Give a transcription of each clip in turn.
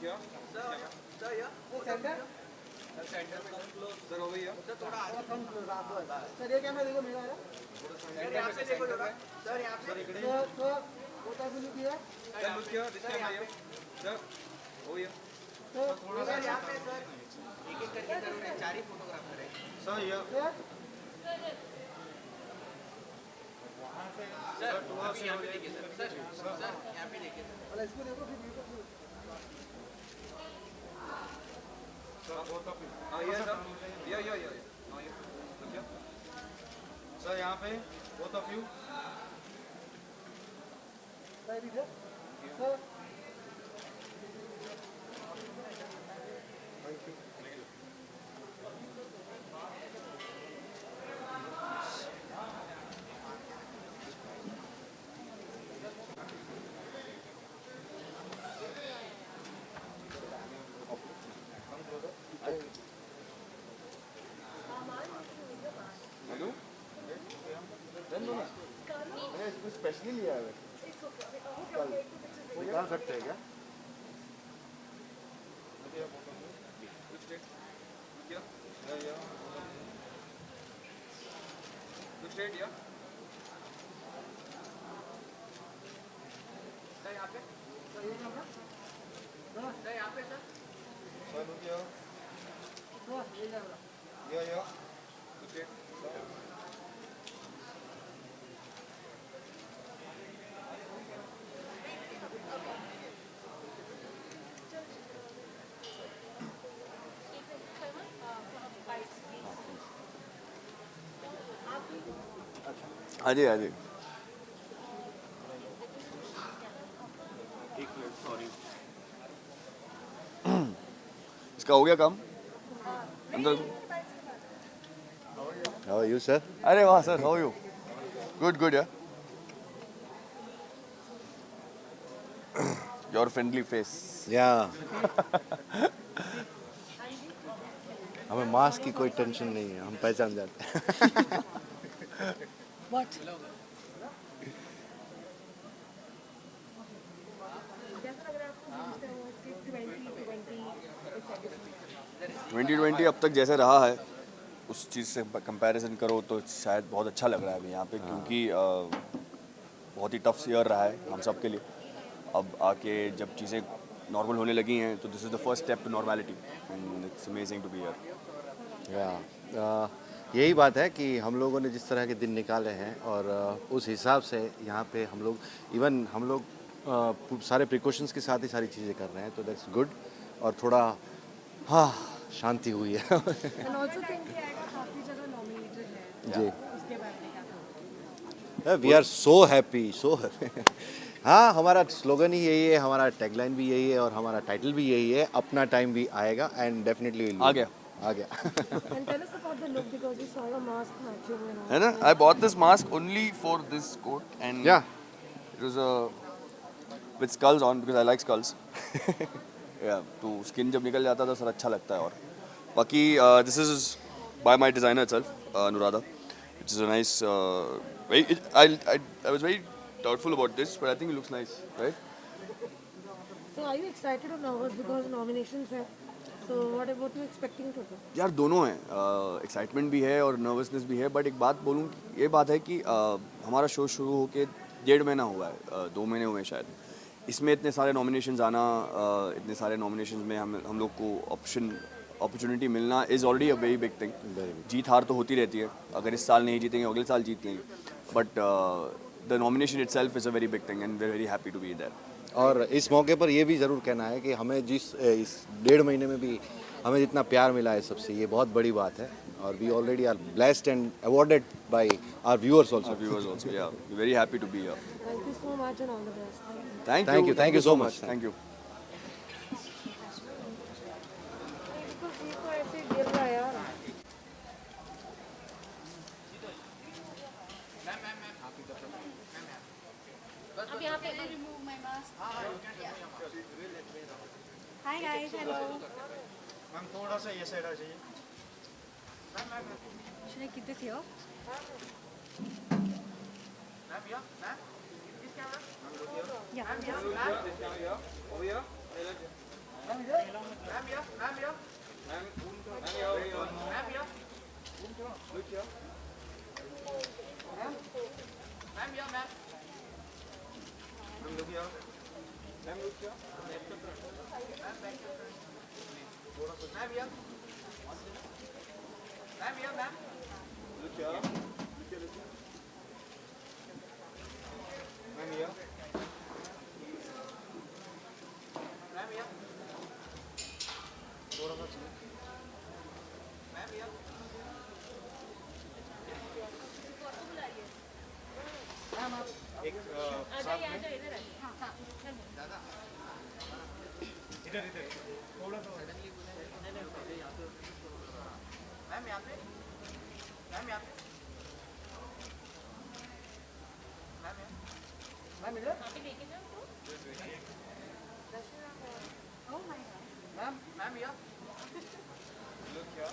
here. Sir, here. Center. Center. Sir, over here. Sir, थोड़ा आगे. Sir, ये camera देखो मेरा है. Sir, यहाँ से देखो जरा. Sir, यहाँ से. Sir, what have you look here? Sir, look here. This camera here. Sir, over here. Sir, यहाँ पे sir. एक-एक करके जरूर है. 4 ही फोटोग्राफर है. Sir, here. Sir. सर अभी यहाँ पे देखिए सर यहाँ पे देखिए सर इसको देखो फिर सर बहुत ऑफ हां ये सर सर यहाँ पे both of you सर इधर सर थैंक यू स्पेशली लिया है निकाल सकते हैं क्या यहाँ पे हाँ जी हाँ जी एक मिनट सॉरी इसका हो गया काम अंदर How are you, sir? अरे वाह sir how you good good यार योर फ्रेंडली फेस Yeah. हमें मास्क की कोई टेंशन नहीं है, हम पहचान जाते हैं। What? कैसा लग रहा है आपको 2020 अब तक जैसे रहा है उस चीज़ से कंपैरिजन करो तो शायद बहुत अच्छा लग रहा है अभी यहाँ पे क्योंकि बहुत ही टफ ईयर रहा है हम सब के लिए अब आके जब चीज़ें नॉर्मल होने लगी हैं तो this is the first step to normality and it's amazing to be here यही बात है कि हम लोगों ने जिस तरह के दिन निकाले हैं और उस हिसाब से यहाँ पे हम लोग सारे प्रिकॉशंस के साथ ही सारी चीज़ें कर रहे हैं तो दैट्स गुड और थोड़ा हाँ शांति हुई है And also think कि आएगा काफी जगह nominated है जी उसके बारे में क्या कहोगे? वी आर सो हैप्पी हाँ हमारा स्लोगन ही यही है हमारा टैगलाइन भी यही है और हमारा टाइटल भी यही है अपना टाइम भी आएगा एंड डेफिनेटली आ गया And tell us about the look because we saw your mask matching and all. है ना I bought this mask only for this coat and yeah it was with skulls on because I like skulls yeah तो skin जब निकल जाता है तो sir अच्छा लगता है और बाकी this is by my designer itself Anuradha which is a nice I was very doubtful about this but I think it looks nice right So are you excited or nervous because nominations है? So what are you expecting to do? यार दोनों हैं excitement भी है और nervousness भी है but एक बात बोलूँ ये बात है कि हमारा शो शुरू होके 1.5 महीना हुआ है 2 महीने हुए हैं शायद इसमें इतने सारे नॉमिनेशंस आना इतने सारे नॉमिनेशंस में हम लोग को अपॉर्चुनिटी मिलना is already a very big thing जीत हार तो होती रहती है अगर इस साल नहीं जीतेंगे अगले साल जीत लेंगे but the nomination itself is a very big thing and we are very happy to be there और इस मौके पर ये भी ज़रूर कहना है कि हमें इस 1.5 महीने में भी हमें जितना प्यार मिला है सबसे ये बहुत बड़ी बात है और we already are blessed and awarded by our viewers also yeah very happy to be here Thank you so much and all the best. Thank you so much thank you Because ये तो ऐसे गिर रहा है यार. अब यहाँ पे remove my mask. Hi guys, hello. Ma'am थोड़ा सा ये साइड आ जाइए Should I keep this here? Ma'am या मैम इस camera Yeah. over here ma'am इधर मैम या मैम या मैम या लुक या मैम मैम या मैम लुक या मैम लुक या मैम या मैम या मैम लुक या मैम या मैम या थोड़ा सा मैम या मैम आप एक साथ में दादा इधर इधर थोड़ा सा मैम यहाँ पे मैम यहाँ पे मैम इधर मैम मैम या लुक या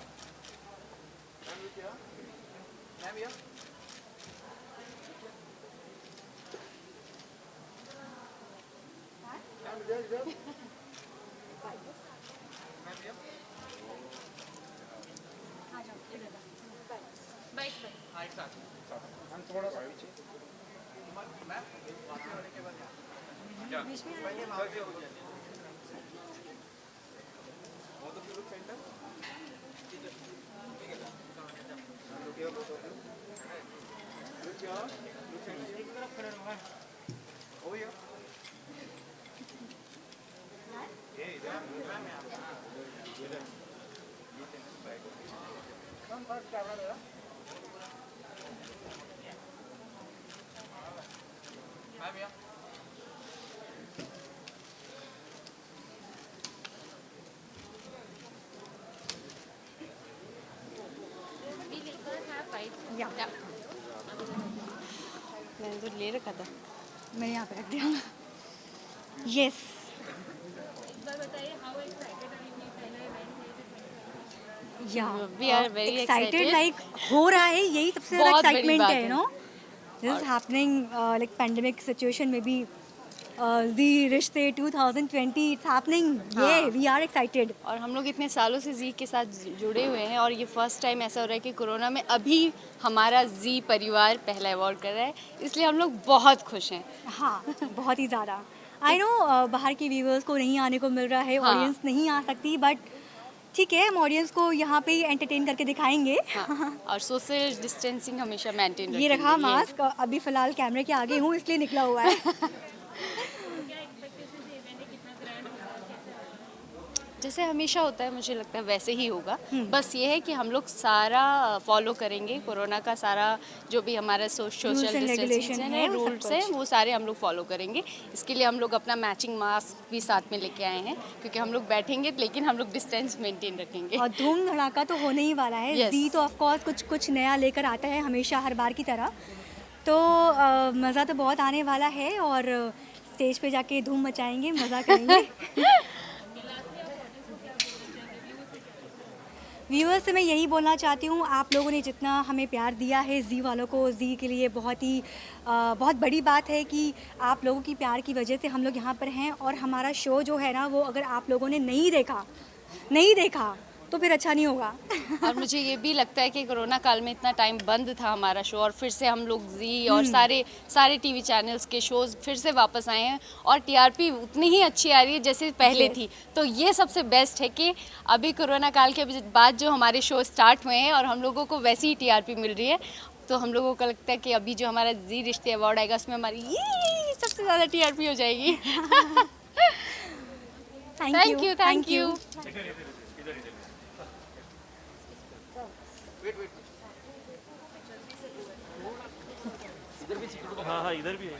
मैम लुक या मैम या मैम इधर इधर मैम या हाँ एक साथ मैम थोड़ा सा पीछे मैम वापस होने के बाद क्या पहले वहाँ पे हो जाए वो तो फिर सेंटर लुक या लुक सेंटर एक तरफ खड़े रहो ओ या ये इधर मैम यहाँ इधर मैम फर्स्ट कैमरा दे मैम या मैंने तो ले रखा था। मैंने यहाँ पे रख दिया यस या We are very excited. Like हो रहा है यही सबसे ज़्यादा बहुत बड़ी एक्साइटमेंट बात है है। No this is happening like pandemic situation में भी जी रिश्ते 2020 इट्स हैपनिंग ये वी आर एक्साइटेड और हम लोग इतने सालों से जी के साथ जुड़े हुए हैं और ये फर्स्ट टाइम ऐसा हो रहा है कि कोरोना में अभी हमारा जी परिवार पहला अवार्ड कर रहा है, इसलिए हम लोग बहुत खुश हैं। हाँ बहुत ही ज़्यादा आई नो बाहर के व्यूवर्स को नहीं आने को मिल रहा है हाँ। ऑडियंस नहीं आ सकती बट ठीक है हम ऑडियंस को यहाँ पे ही एंटरटेन करके दिखाएंगे हाँ, और सोशल डिस्टेंसिंग हमेशा मेंटेन ये रखा मास्क अभी फिलहाल कैमरे के आगे हूँ इसलिए निकला हुआ है जैसे हमेशा होता है मुझे लगता है वैसे ही होगा। बस ये है कि हम लोग सारा फॉलो करेंगे, कोरोना का सारा जो भी हमारा social Rules and regulation distancing है, है, वो सब रूल्स हैं, वो सारे हम लोग फॉलो करेंगे। इसके लिए हम लोग अपना मैचिंग मास्क भी साथ में लेके आए हैं क्योंकि हम लोग बैठेंगे लेकिन हम लोग डिस्टेंस मेंटेन रखेंगे। और धूम धड़ाका तो होने ही वाला है Yes. जी तो ऑफ कोर्स कुछ कुछ नया लेकर आता है हमेशा हर बार की तरह तो मज़ा तो बहुत आने वाला है और स्टेज पे जाके धूम मचाएंगे मज़ा करेंगे व्यूअर्स से मैं यही बोलना चाहती हूँ आप लोगों ने जितना हमें प्यार दिया है जी वालों को जी के लिए बहुत बड़ी बात है कि आप लोगों की प्यार की वजह से हम लोग यहाँ पर हैं और हमारा शो जो है ना वो अगर आप लोगों ने नहीं देखा तो फिर अच्छा नहीं होगा और मुझे ये भी लगता है कि कोरोना काल में इतना टाइम बंद था हमारा शो और फिर से हम लोग जी और सारे टीवी चैनल्स के शोज फिर से वापस आए हैं और टीआरपी उतनी ही अच्छी आ रही है जैसे पहले थी। तो ये सबसे बेस्ट है कि अभी कोरोना काल के बाद जो हमारे शो स्टार्ट हुए हैं और हम लोगों को वैसी ही टीआरपी मिल रही है तो हम लोगों को लगता है कि अभी जो हमारा जी रिश्ते अवार्ड आएगा उसमें हमारी ये सबसे ज़्यादा टीआरपी हो जाएगी। Thank you. हाँ हाँ इधर भी है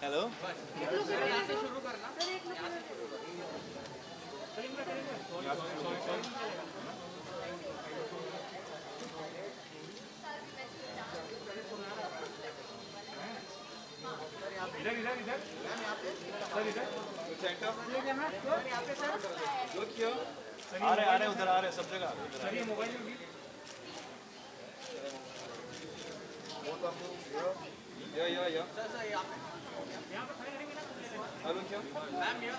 हेलो आ रहे उधर आ रहे सब जगह सर ये मोबाइल में यो मैम ये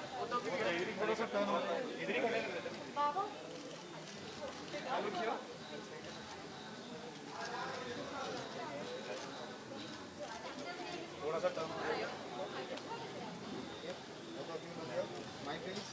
थोड़ा सा टर्न इधर ही थोड़ा सा turn my face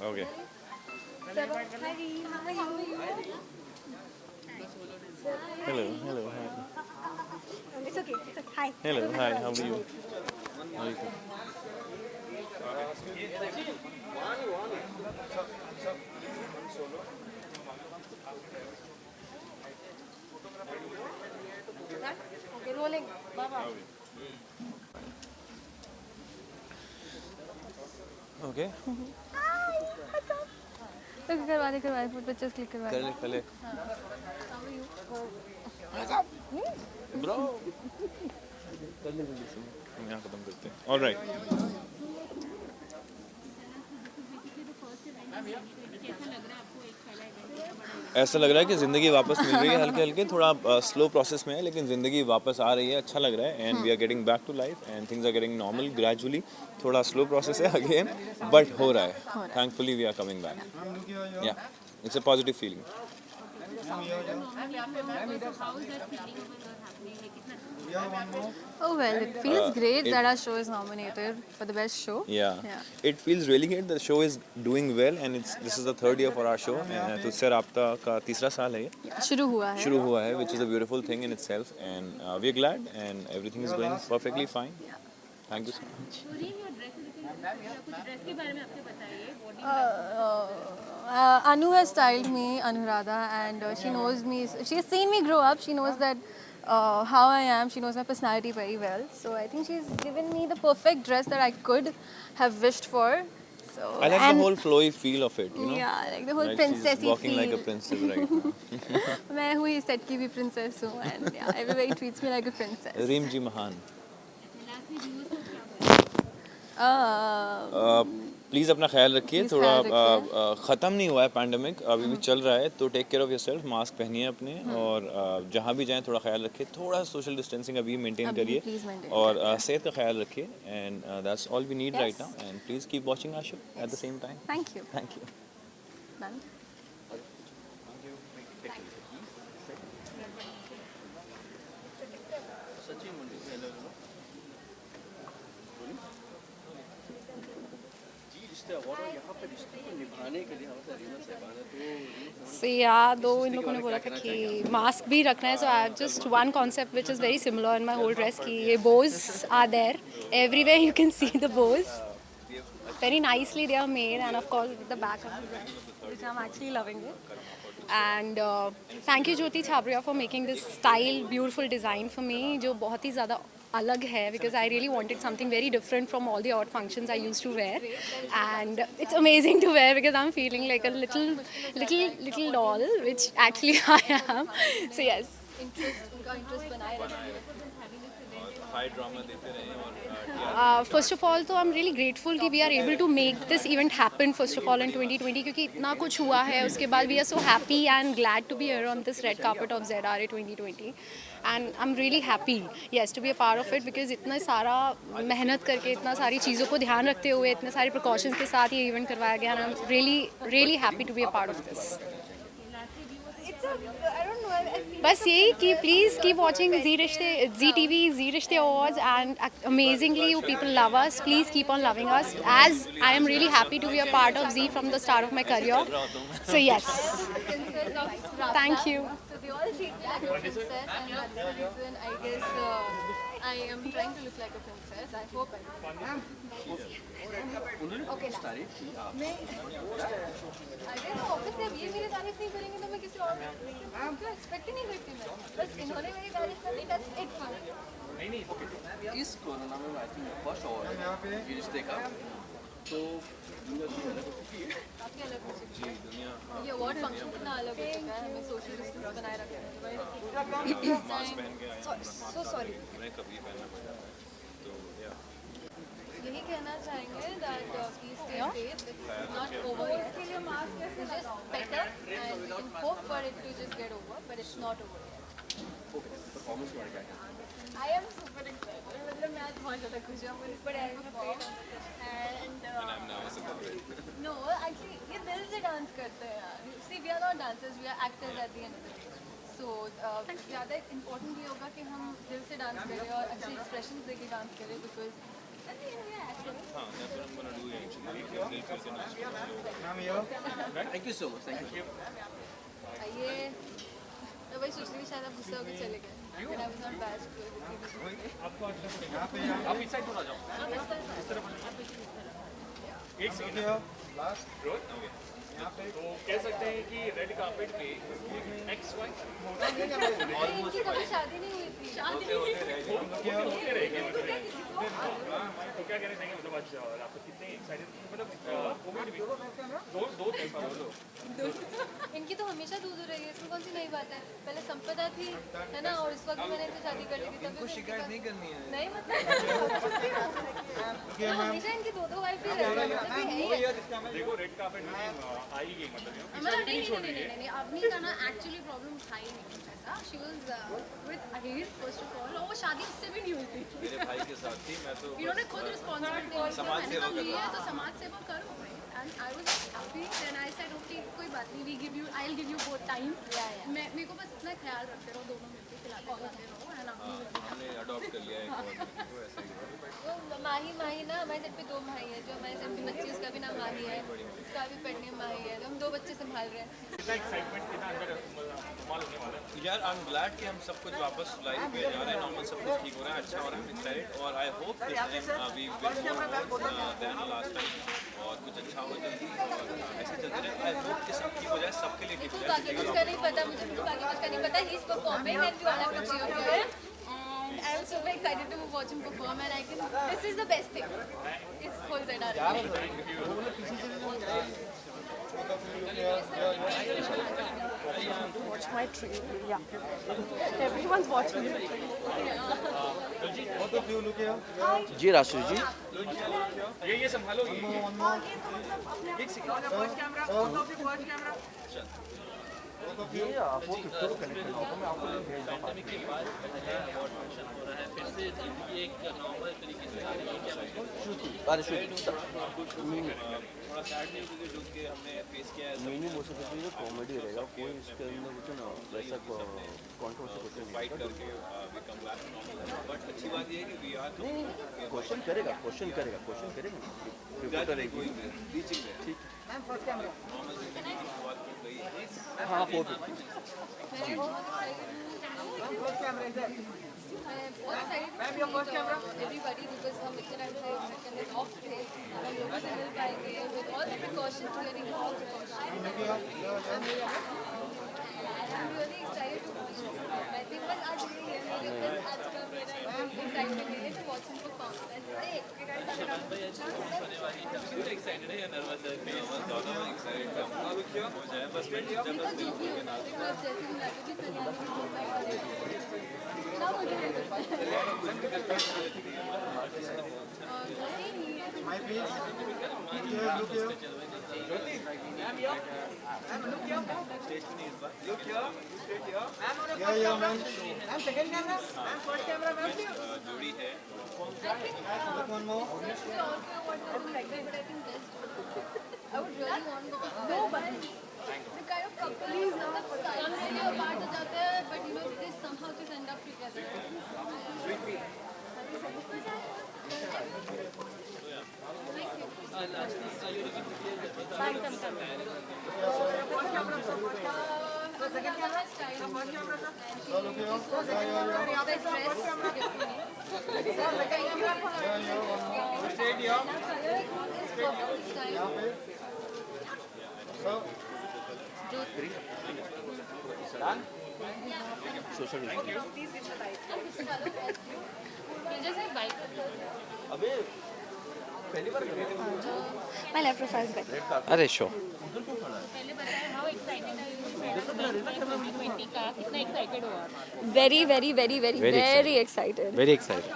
Okay. Hello. Hi. It's okay. Hi. Hello. Hi. How are you? How are you? Okay, rolling. Baba. Okay. करवा दे फुट पिक्चर्स क्लिक करवा दे कर ले ब्रो हम यहाँ खत्म करते हैं ऑलराइट ऐसा लग रहा है कि ज़िंदगी वापस मिल रही है हल्के हल्के थोड़ा स्लो प्रोसेस में है लेकिन ज़िंदगी वापस आ रही है अच्छा लग रहा है and we are getting back to life and things are getting normal gradually थोड़ा स्लो प्रोसेस है अगेन बट हो रहा है thankfully we are coming back yeah it's a positive feeling Oh well, it feels great that our show is nominated for the best show. Yeah. It feels really great. The show is doing well, and this is the third year for our show. तुझसे राब्ता का तीसरा साल है ये. शुरू हुआ है, which is a beautiful thing in itself, and we're glad, and everything is going perfectly fine. Thank you so much. Anu has styled me, Anuradha, and she knows me. She has seen me grow up. She knows that how I am. She knows my personality very well. So I think she's given me the perfect dress that I could have wished for. So I like the whole flowy feel of it, you know. Yeah, I like the whole Like princessy she's walking feel. like a princess right now. मैं हुई set की भी princess हूँ, and yeah, everybody treats me like a princess. रीम जी महान. Please अपना ख्याल रखिए थोड़ा ख़त्म नहीं हुआ है पैंडमिक अभी भी चल रहा है तो take care of yourself mask पहनिए अपने और जहाँ भी जाएं थोड़ा ख्याल रखिए थोड़ा सोशल डिस्टेंसिंग अभी मेंटेन करिए और सेहत का ख्याल रखिए and that's all we need right now and please keep watching our show at the same time Thank you. Thank you Done. दो इन लोगों ने बोला था कि मास्क भी रखना है so I have just one concept which is very similar in my whole dress कि ये bows are there everywhere you can see the bows very nicely they are made and of course with the back of the dress which I'm actually loving it and thank you Jyoti Chhabria for making this style beautiful design for me जो बहुत ही ज़्यादा अलग है because I really wanted something very different from all the odd functions I used to wear and it's amazing to wear because I'm feeling like a little doll which actually I am so yes interest बनाए रखना high drama देते रहें और first of all तो I am really grateful कि we are able to make this event happen first of all in 2020 क्योंकि इतना कुछ हुआ है उसके बाद we are so happy and glad to be here on this red carpet of ZRA 2020 and I am really happy yes to be a part of it because इतना सारा मेहनत करके इतना सारी चीज़ों को ध्यान रखते हुए इतने सारे प्रिकॉशंस के साथ ये इवेंट करवाया गया and I am really happy to be a part of this बस यही कि please keep watching Zee TV Zee Rishtey awards and amazingly you people love us please keep on loving us as I am really happy to be a part of Zee from the start of my career so yes thank you They all treat me like a princess, and that's the reason I guess I am trying to look like a princess. I hope I do. Okay, now. मैं अगर office से अब ये मेरी तारीफ नहीं करेंगे तो मैं किसी और को एक्सपेक्ट ही नहीं करती मैं बस इन्होंने मेरी तारीफ कर दी that's it for me. इस कोरोना में आई थिंक फर्स्ट अवार्ड ये रिश्ते का तो काफी अलग हो चुकी है ये अवार्ड फंक्शन कितना अलग हो चुका है हमें सोशल डिस्टेंस बनाए रखना है सो सॉरी यही कहना चाहेंगे that please stay safe it's not over इसके लिए mask is just better and we can hope for it to just get over but it's not over performance का क्या आई एम सुपर एक्साइटेड मतलब मैं आज बहुत ज़्यादा खुश हूँ but I am and no actually ये दिल से डांस करते हैं यार see we are not dancers we are actors at the end of the day so ज़्यादा इम्पोर्टेंट ये होगा कि हम दिल से डांस करें और अच्छे एक्सप्रेशन देके डांस करें because thank you so much thank you ये मैं वही सोच रही थी शायद आप गुस्सा होकर चले गए and I was not bad to it. आप इस साइड थोड़ा जाओ इस तरफ एक सेकंड लास्ट रोड तो कह सकते हैं कि रेड कार्पेट पे XY इनकी कभी शादी नहीं हुई थी होते रहेंगे तो क्या कहना चाहेंगे मतलब आज आप कितने एक्साइटेड मतलब कोविड भी दो इनकी तो हमेशा दूर रही है इसमें कौन सी नई बात है पहले संपदा थी है ना और इस वक्त मैंने इनसे शादी कर ली थी तभी शिकायत नहीं करनी है नहीं मतलब हमेशा इनकी दो वाइफ भी रहती है देखो रेड कार्पेट में आएगी मतलब नहीं अपनी का ना एक्चुअली प्रॉब्लम था ही नहीं ऐसा she was with Ahir first of all और वो शादी उससे भी नहीं हुई थी मेरे भाई के साथ थी मैं तो इन्होंने खुद रिस्पॉन्सिबिलिटी समाज सेवा कर ली है तो समाज सेवा करो and I was happy then I said okay कोई बात नहीं we give you I will give you both time मैं मेरे को बस इतना ख्याल रखते रहो दोनों मिलकर खिलाते रहो एंड हमने अडॉप्ट कर लिया है ऐसा ही माही ना हमारे सेट पे 2 माही है जो हमारे सेट पे बच्ची उसका भी नाम माही है उसका भी पेट नेम माही है तो हम 2 बच्चे संभाल रहे हैं कितना एक्साइटमेंट कितना अंदर कमाल होने वाला है यार आई एम ग्लैड कि हम सब कुछ वापस लाइव पे जा रहे हैं नॉर्मल सब कुछ ठीक हो रहा है अच्छा हो रहा है एक्साइटेड और I hope this time we will more than last time और कुछ अच्छा हो जल्दी और ऐसे चलते रहे आई होप कि सब ठीक हो जाए सबके लिए ठीक हो जाए बाकी कुछ का नहीं पता मुझे बाकी कुछ का नहीं पता ही is performing and you all have to cheer for him and I am super excited to watch him perform and I can this is the best thing it's whole ZRA watch my trailer yeah everyone's watching it जी राशि जी ये संभालो ये एक second watch camera watch camera ये आपको कितना connect करना होगा मैं आपको लिंक भेज रहा हूं के बाद अवार्ड फंक्शन हो रहा है फिर से जिंदगी एक नॉर्मल तरीके से आ रही है क्या अरे शूट थोड़ा सैड नहीं क्योंकि जो कि हमने फेस किया है मीनिंग हो सकता है जो कॉमेडी रहेगा कोई इसके अंदर कुछ ना वैसा कंट्रोवर्सी कुछ नहीं फाइट करके we come back normal but अच्छी बात ये है कि वी आर क्वेश्चन करेगा रिपोर्टर है कोई रीचिंग है ठीक मैम फर्स्ट कैमरा नॉर्मल जिंदगी की शुरुआत की गई है हां 450 मैम फर्स्ट कैमरा इधर मैं बहुत excited ma'am your first camera everybody because हम इतने टाइम से सेकंड ऑफ थे हम लोगों से मिल पाएंगे with all the precautions wearing all precautions I'm really excited to मैं think बस आज यही है मेरे बस आज का मेरा excitement है to watch him perform that's it excited है या नर्वस है ज़्यादा एक्साइटेड था Ma'am, second camera. Ma'am, first camera, ma'am. One more. I would really want to no, but the kind of couples some really apart हो जाते हैं, but you know they somehow just end up together. My left profile is better. अरे show Very, very, very, very, Very very excited. Very excited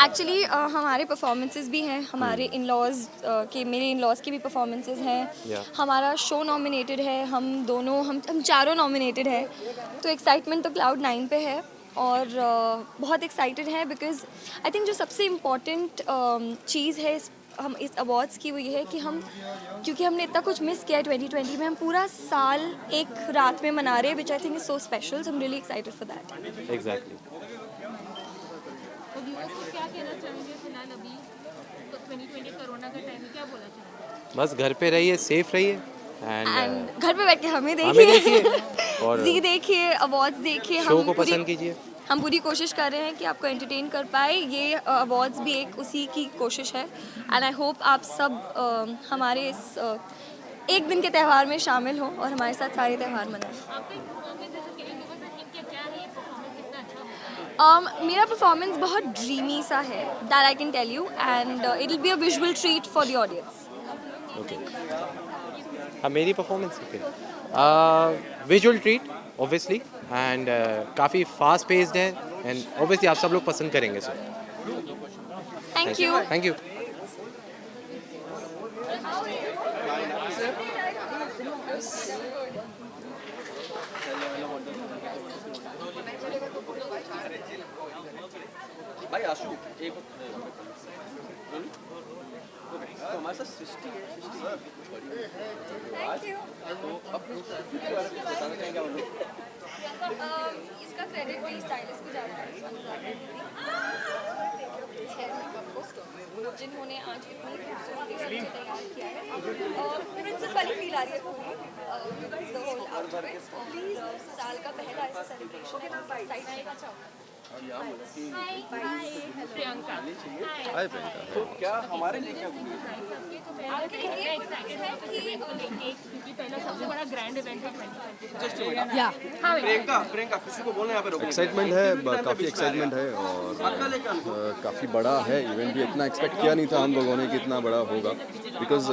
actually हमारे performances भी हैं, हमारे in-laws के, मेरे इन-लॉज के भी परफॉर्मेंसेस हैं. Yeah. हमारा शो नॉमिनेटेड है, हम चारों नॉमिनेटेड है. तो एक्साइटमेंट तो क्लाउड 9 पे है और बहुत एक्साइटेड है बिकॉज आई थिंक जो सबसे इम्पॉर्टेंट चीज़ है हम इस अवार्ड्स की वो ये है कि क्योंकि हमने इतना कुछ मिस किया है 2020 में, हम पूरा साल एक रात में मना रहे हैं, which I think is so special. So I am really excited for that. Exactly. क्या कहना चाहेंगे फिलहाल अभी तो 2020 कोरोना का टाइम है, क्या बोलना चाहेंगे? बस घर पे रहिए, सेफ रहिए एंड घर पे बैठ के हमें हमें देखिए और जी देखिए, अवार्ड्स देखिए. शो को पसंद कीजिए. हम पूरी कोशिश कर रहे हैं कि आपको एंटरटेन कर पाए. ये अवार्ड्स भी एक उसी की कोशिश है एंड आई होप आप सब हमारे इस एक दिन के त्यौहार में शामिल हों और हमारे साथ सारे त्यौहार मनाएं. मेरा परफॉर्मेंस बहुत ड्रीमी सा है, that I can tell you, and it will be a visual treat for the audience. Okay. हाँ, मेरी performance visual treat obviously and काफ़ी फास्ट पेस्ड है एंड ऑब्वियसली आप सब लोग पसंद करेंगे sir. Thank you. Thank you. भाई आशु एक तो हमारे साथ सृष्टि है. Thank you. तो अब बताना चाहेंगे आप लोग. इसका क्रेडिट भी स्टाइलिस्ट को जाता है, जिन्होंने आज इतनी खूबसूरती से मुझे तैयार किया है और प्रिंसेस वाली फील आ रही है पूरी. प्लीज साल का पहला ऐसा सेलिब्रेशन है. प्रियंका तो क्या हमारे लिए क्या पहला सबसे बड़ा ग्रैंड इवेंट है 2020. प्रियंका किसी को बोलना यहाँ पे रोकने. एक्साइटमेंट है, काफ़ी एक्साइटमेंट है और काफ़ी बड़ा है इवेंट भी. इतना एक्सपेक्ट किया नहीं था हम लोगों ने कि इतना बड़ा होगा बिकॉज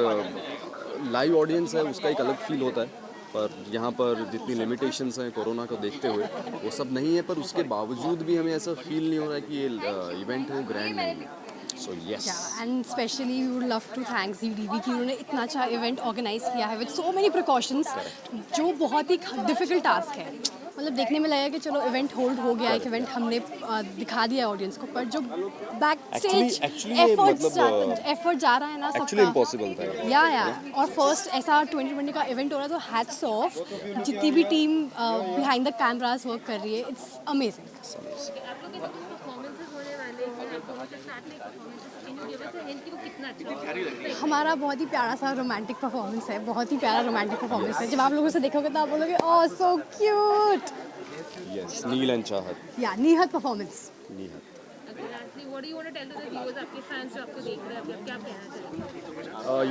लाइव ऑडियंस है, उसका एक अलग फील होता है. पर यहाँ पर जितनी लिमिटेशंस हैं कोरोना को देखते हुए वो सब नहीं है, पर उसके बावजूद भी हमें ऐसा फील नहीं हो रहा है कि ये इवेंट हो ग्रैंड नहीं है. So yes, and specially we would love to thank ZeeTV कि उन्होंने इतना अच्छा इवेंट ऑर्गेनाइज किया है विद सो मेनी प्रिकॉशंस, जो बहुत ही डिफिकल्ट टास्क है. मतलब देखने में लगेगा कि चलो इवेंट होल्ड हो गया, एक इवेंट हमने दिखा दिया ऑडियंस को, पर जो बैक स्टेज एफर्ट जा रहा है ना सबका, एक्चुअली इम्पॉसिबल था. या और फर्स्ट ऐसा 2020 का इवेंट हो रहा है, तो हैट्स ऑफ जितनी भी team behind the cameras work कर रही है. It's amazing. हमारा बहुत ही प्यारा सा रोमांटिक परफॉर्मेंस है, बहुत ही प्यारा रोमांटिक परफॉर्मेंस है. जब आप लोगों से देखोगे तो आप बोलोगे oh so cute. Yes, Neel and Chahat. Yeah निहत performance. निहत.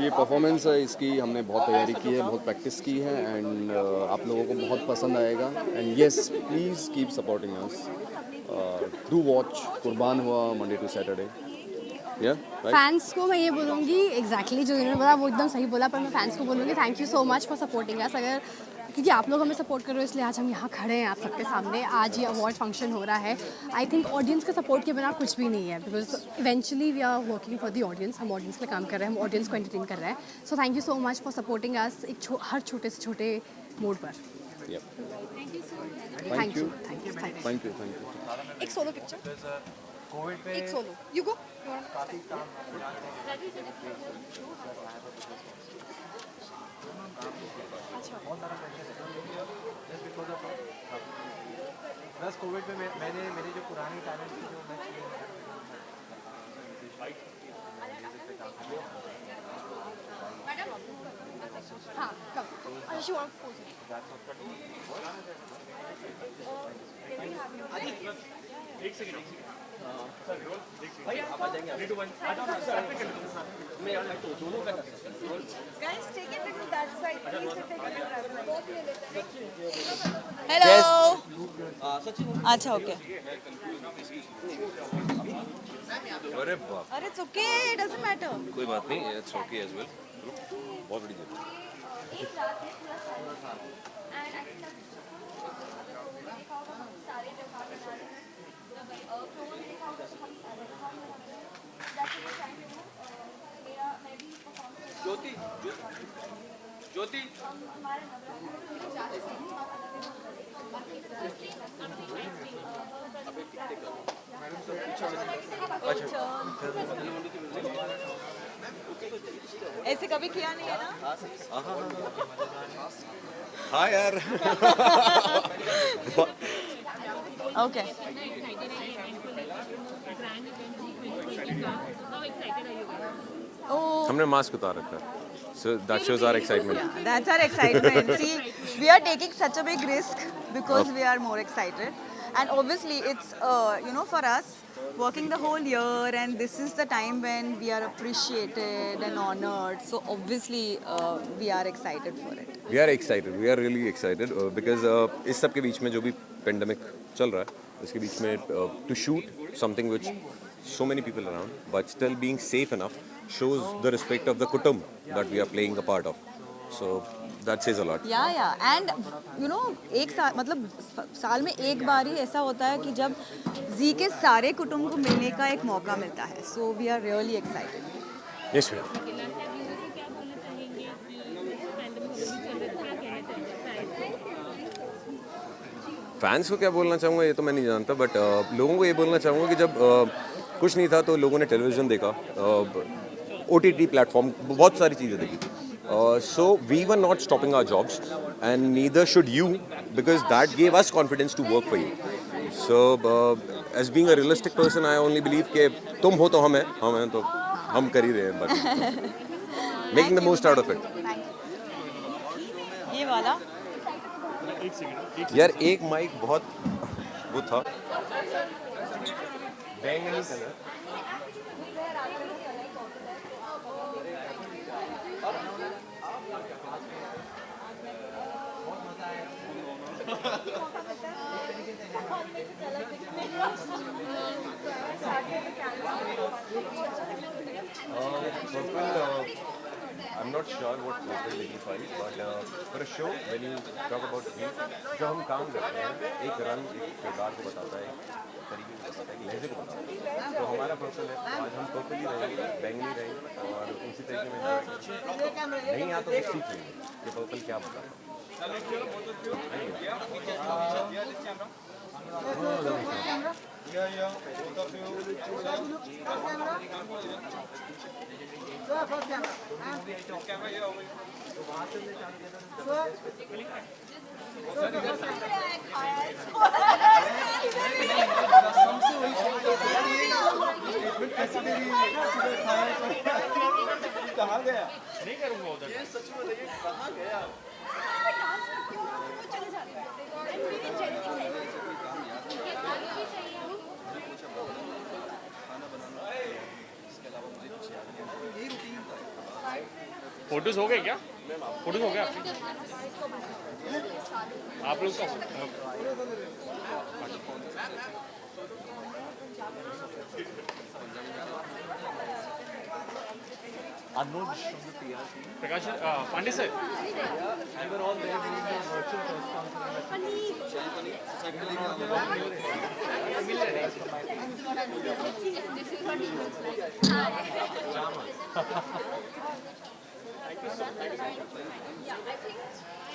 ये परफॉर्मेंस है, इसकी हमने बहुत तैयारी की है, बहुत प्रैक्टिस की है एंड आप लोगों को बहुत पसंद आएगा. And yes, please keep supporting us. Do watch. Kurbaan Hua Monday to Saturday. Yeah, right? Fans को मैं ये बोलूँगी एग्जैक्टली जो इन्होंने बोला वो एकदम सही बोला, पर मैं फैंस को बोलूँगी thank you so much for supporting us. अगर क्योंकि आप लोग हमें सपोर्ट कर रहे हो इसलिए आज हम यहाँ खड़े हैं आप सबके सामने, आज ये अवार्ड फंक्शन हो रहा है। आई थिंक ऑडियंस के सपोर्ट के बिना कुछ भी नहीं है, because eventually we are working for the audience, हम ऑडियंस के लिए काम कर रहे हैं, हम ऑडियंस को एंटरटेन कर रहे हैं। So thank you so much for supporting us एक हर छोटे से छोटे मोड पर। Yep. Thank you. Thank you. एक सोलो पिक्चर, एक सोलो, यू गो। बस कोविड में मैंने मेरे जो पुराने टैलेंट थे जो मैं हाँ कब अच्छा एक सेकंड सर रोल भैया आप आ जाएंगे 3 2 1 मैं यार तो दोनों का Guys, take it to that side. Please take it to that side. बहुत ले लेते हैं. हेलो अच्छा ओके अरे बाप, अरे it's okay it doesn't matter कोई बात नहीं, इट्स ओके एज वेल। बहुत बड़ी जगह। एक रात में पूरा साल था. And I think देखा होगा हम सारे त्योहार मना रहे हैं. प्रोमो में देखा होगा हम सारे त्योहार मना रहे हैं. That's the time मेरा मैं भी परफॉर्म कर रही हूँ. ज्योति हमारे नवरात्र में जाते हैं ऐसे कभी किया नहीं है ना हाँ यार। ओके हमने मास्क उतार रखा है, so that shows our excitement. That's our excitement. See, we are taking such a big risk because we are more excited. And obviously, it's, for us, working the whole year, and this is the time when we are appreciated and honored. So obviously, we are excited for it. We are excited. We are really excited because इस सब के बीच में जो भी pandemic चल रहा है, इसके बीच में to shoot something which so many people around, but still being safe enough shows the respect of the kutum that we are playing a part of. So that says a lot. Yeah. And एक साल मतलब साल में एक बार ही ऐसा होता है कि जब जी के सारे कुटुंब को मिलने का एक मौका मिलता है. So we are really excited. Yes, we are. Fans को क्या बोलना चाहूँगा ये तो मैं नहीं जानता, बट लोगों को ये बोलना चाहूँगा कि जब कुछ नहीं था तो लोगों ने टेलीविज़न देखा, OTT प्लेटफॉर्म, बहुत सारी चीज़ें देखी. So we were not stopping our jobs and neither should you, because that gave us confidence to work for you. So as being a realistic person, I only believe कि तुम हो तो हम हैं तो हम कर ही रहे हैं, but making the most out of it. ये वाला यार एक माइक बहुत वो था, बैंगनी colour. I'm not sure what purple signifies, but for a show, when you talk about things, जब हम काम करते हैं, एक रंग एक किरदार को बताता है, एक तरीके को बताता है, एक लहजे को बताता है. तो हमारा पर्पल है, तो आज हम पर्पल ही रहेंगे, बैंगनी रहेंगे और उसी तरीके में नहीं आता तो सीख लेंगे कि पर्पल क्या बताता है. कहाँ गया? नहीं करूँगा उधर. ये सच में देखिए कहाँ गया? फोटोज हो गए क्या? फोटोज हो गया आप लोग का? Prakash Pandey sir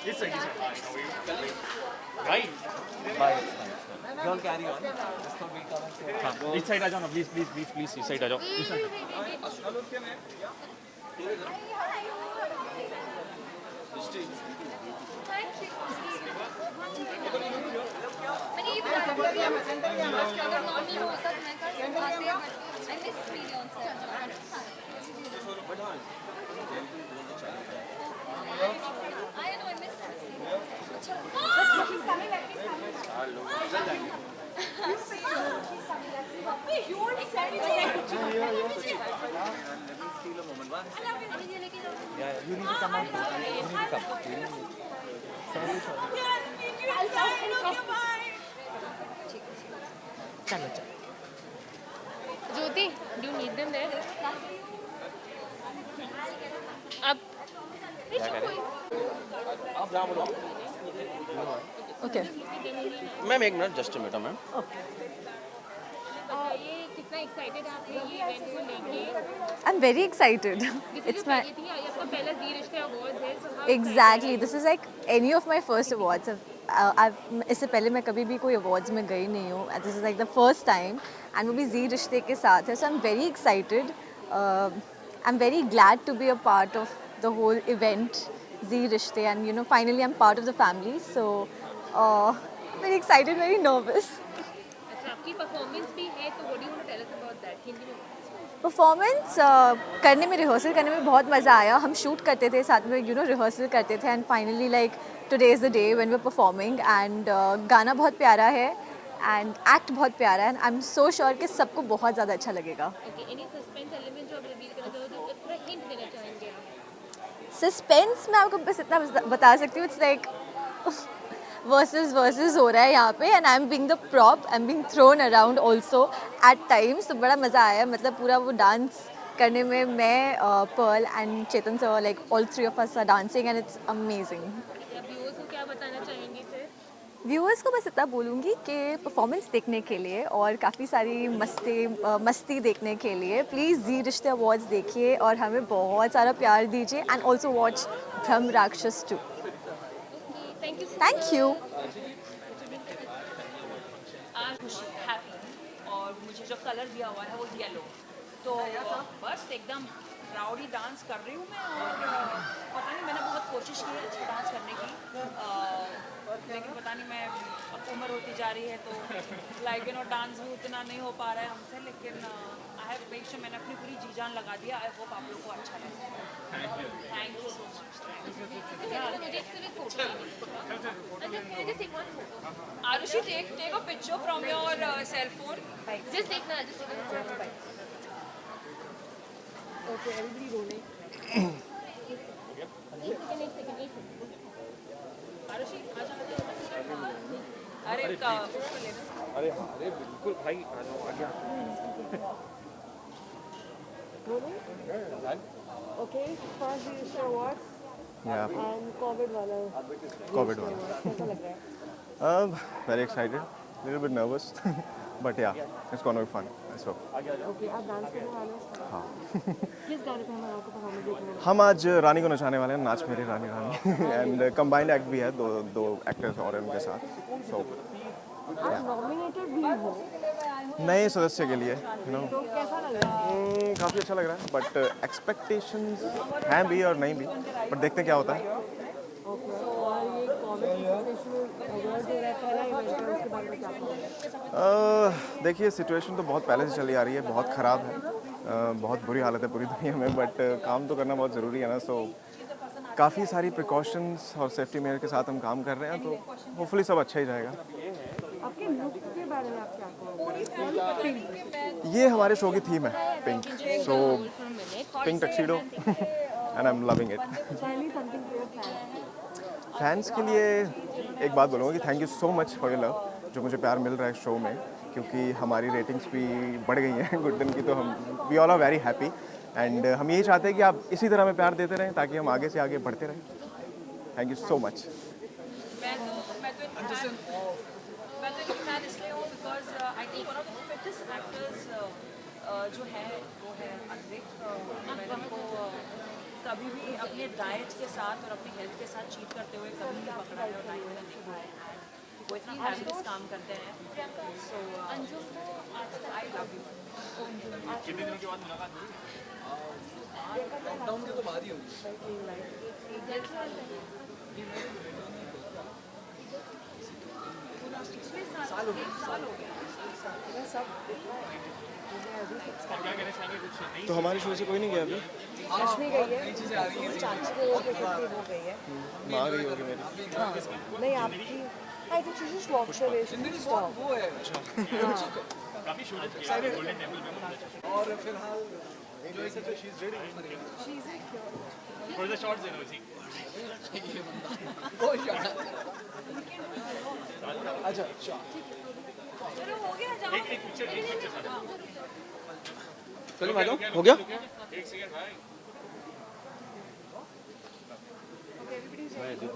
It's like right. Bye. Don't carry on. इस साइड आ जाओ ना प्लीज प्लीज प्लीज प्लीज इस साइड आ जाओ इस साइड मैंने ये बता दिया अगर नॉर्मल होता तो मैं कर सकती हूं I miss video on set I know I miss she's coming back you won't send me steal a moment one yeah you need to come out you need to come चलो चलो ज्योति do need them there अब आप जहाँ बोलो okay ma'am एक minute just minute ma'am ये कितना excited आप ये इवेंट को लेके आई am very excited it's my आपका पहला जी रिश्ते अवार्ड्स है so how exactly this is like any of my first awards इससे पहले मैं कभी भी कोई अवार्ड्स में गई नहीं हूँ this is like the first time and वो भी जी रिश्ते के साथ है so I am very excited I am very glad to be a part of the whole event Zee Rishtey and you know finally I am part of the family so very excited very nervous अच्छा आपकी performance भी है तो what do you want to tell us about that Hindi में performance करने में rehearsal करने में बहुत मज़ा आया हम शूट करते थे साथ में यू नो रिहर्सल करते थे and finally like today is the day when we are performing and गाना बहुत प्यारा है एंड एक्ट बहुत प्यारा है and I am so sure कि सबको बहुत ज़्यादा अच्छा लगेगा ओके एनी सस्पेंस एलिमेंट जो आप रिवील करना चाहो तो थोड़ा हिंट देना चाहेंगे आप सस्पेंस मैं आपको बस इतना बता सकती हूँ इट्स लाइक वर्सेस हो रहा है यहाँ पे and I am being the prop I am being throne around also eight times तो बड़ा मज़ा आया मतलब पूरा वो डांस करने में मैं Pearl and Chetan sir like all three of us are dancing and it's amazing viewers को क्या बताना चाहेंगे फिर व्यूअर्स को बस इतना बोलूँगी कि परफॉर्मेंस देखने के लिए और काफ़ी सारी मस्ती देखने के लिए प्लीज़ जी रिश्ते अवार्ड्स देखिए और हमें बहुत सारा प्यार दीजिए एंड ऑल्सो वॉच ब्रह्म राक्षस 2 थैंक यू आज खुशी हैप्पी और मुझे जो कलर दिया हुआ है वो येलो तो बस एकदम राउडी डांस कर रही हूँ मैं और पता नहीं मैंने बहुत कोशिश की है अच्छा डांस करने की लेकिन पता नहीं मैं अब उम्र होती जा रही है तो लाइक यू नो डांस भी उतना नहीं हो पा रहा है हमसे लेकिन आई हैव मेक श्योर मैंने अपनी पूरी जी जान लगा दिया आई होप आप लोग को अच्छा लगे thank you so much Arushi take a picture from your cell phone just देखना ओके एवरीबॉडी रोलिंग एक सेकंड आरुषि अरे अरे अरे बिल्कुल भाई आ जाओ आ गया okay first register awards Yeah. And covid वाला कैसा लग रहा है Very excited, little bit nervous, but yeah, it's gonna be fun. Let's go. Okay आप डांस करने वाले हो हाँ किस गाने पे हम आपको परफॉर्मेंस देखने हम आज रानी को नचाने वाले हैं नाच मेरी रानी रानी एंड कंबाइंड एक्ट भी है दो एक्टर्स और हैं उनके साथ सो आप नॉमिनेटेड भी हो नए सदस्य के लिए यू नो तो कैसा लग रहा है काफ़ी अच्छा लग रहा है बट एक्सपेक्टेशंस हैं भी और नहीं भी बट देखते हैं क्या होता है ओके और ये कोविड स्पेशल अवार्ड जो है पहला इवेंट है उसके बारे में क्या कहोगे देखिए सिचुएशन तो बहुत पहले से चली आ रही है बहुत ख़राब है बहुत बुरी हालत है पूरी दुनिया में बट काम तो करना बहुत ज़रूरी है ना सो काफ़ी सारी प्रिकॉशंस और सेफ्टी मेयर के साथ हम काम कर रहे हैं तो होपफुली सब अच्छा ही जाएगा आपके लुक के बारे में आप क्या कहोगे ये हमारे शो की थीम है pink so pink tuxedo and I am loving it fans के लिए एक बात बोलूँगा कि thank you so much for your love जो मुझे प्यार मिल रहा है शो में क्योंकि हमारी रेटिंग्स भी बढ़ गई हैं गुड्डन की, तो हम we all are very happy and हम यही चाहते हैं कि आप इसी तरह में प्यार देते रहें ताकि हम आगे से आगे बढ़ते रहें। Thank you so much. मैं तो फैन इसलिए हूँ because I think one of the fittest actors जो है वो है अद्विक। मैंने उनको कभी भी अपने डाइट के साथ और अपनी हेल्थ के साथ चीट करते हुए कभी नहीं पकड़ा है और ना ही मैंने देखा है। वो इतना हैंडलेस काम करते हैं, सो आई लव यू। कितने दिनों के बाद मुलाकात हुई? लॉकडाउन के तो बाद ही हुई। साल हो गया। क्या कहना चाहेंगे? कुछ नहीं तो हमारे शो से कोई नहीं गया अभी? रश्मि गई है, चाची गई है, कितनी वो गई है, माँ गई होगी मेरी। हाँ नहीं आपकी I think she just walked away stop. वो है काफी शूट किया गोल्डन टेम्पल में बहुत अच्छा। और फिलहाल जो इसे तो she is ready for the shots you know ji. वो शॉट अच्छा चलो हो गया, जाओ। एक पिक्चर चलो भाई हो गया। एक सेकंड भाई।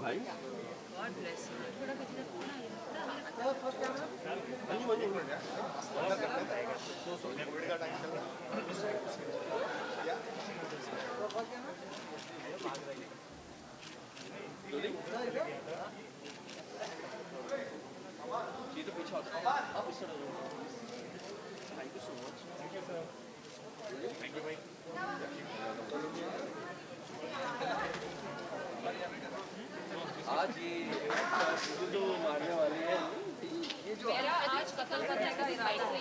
भाई गॉड ब्लेस यू। आज ये जो मारने वाली है मेरा आज कत्ल करने का इरादा है।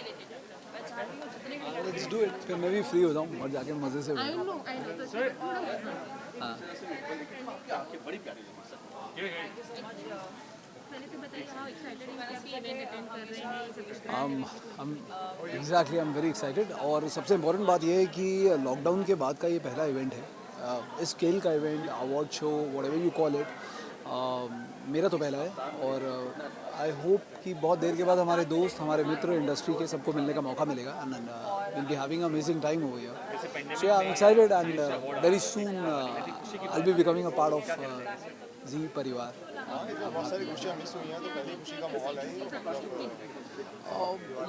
मैं चाहती हूँ जितने भी लेट्स डू इट, फिर मैं भी फ्री हो जाऊँ और जाके मजे से आई नो सर हाँ बड़ी प्यारी पहले तो बताइए हाउ एक्साइटेड हैं कि आप इवेंट अटेंड कर रहे हैं सब कुछ। Exactly I am very excited. और सबसे इम्पोर्टेंट बात यह है कि लॉकडाउन के बाद का ये पहला इवेंट है, इस स्केल का event, award show, whatever you call it, मेरा तो पहला है। और आई होप कि बहुत देर के बाद हमारे दोस्त, हमारे मित्र इंडस्ट्री के सबको मिलने का मौका मिलेगा and will be having amazing time over here. So I am excited and very soon I will be becoming a part of Zee परिवार। बहुत सारी खुशियाँ मिस हुई हैं, तो पहली खुशी का माहौल है।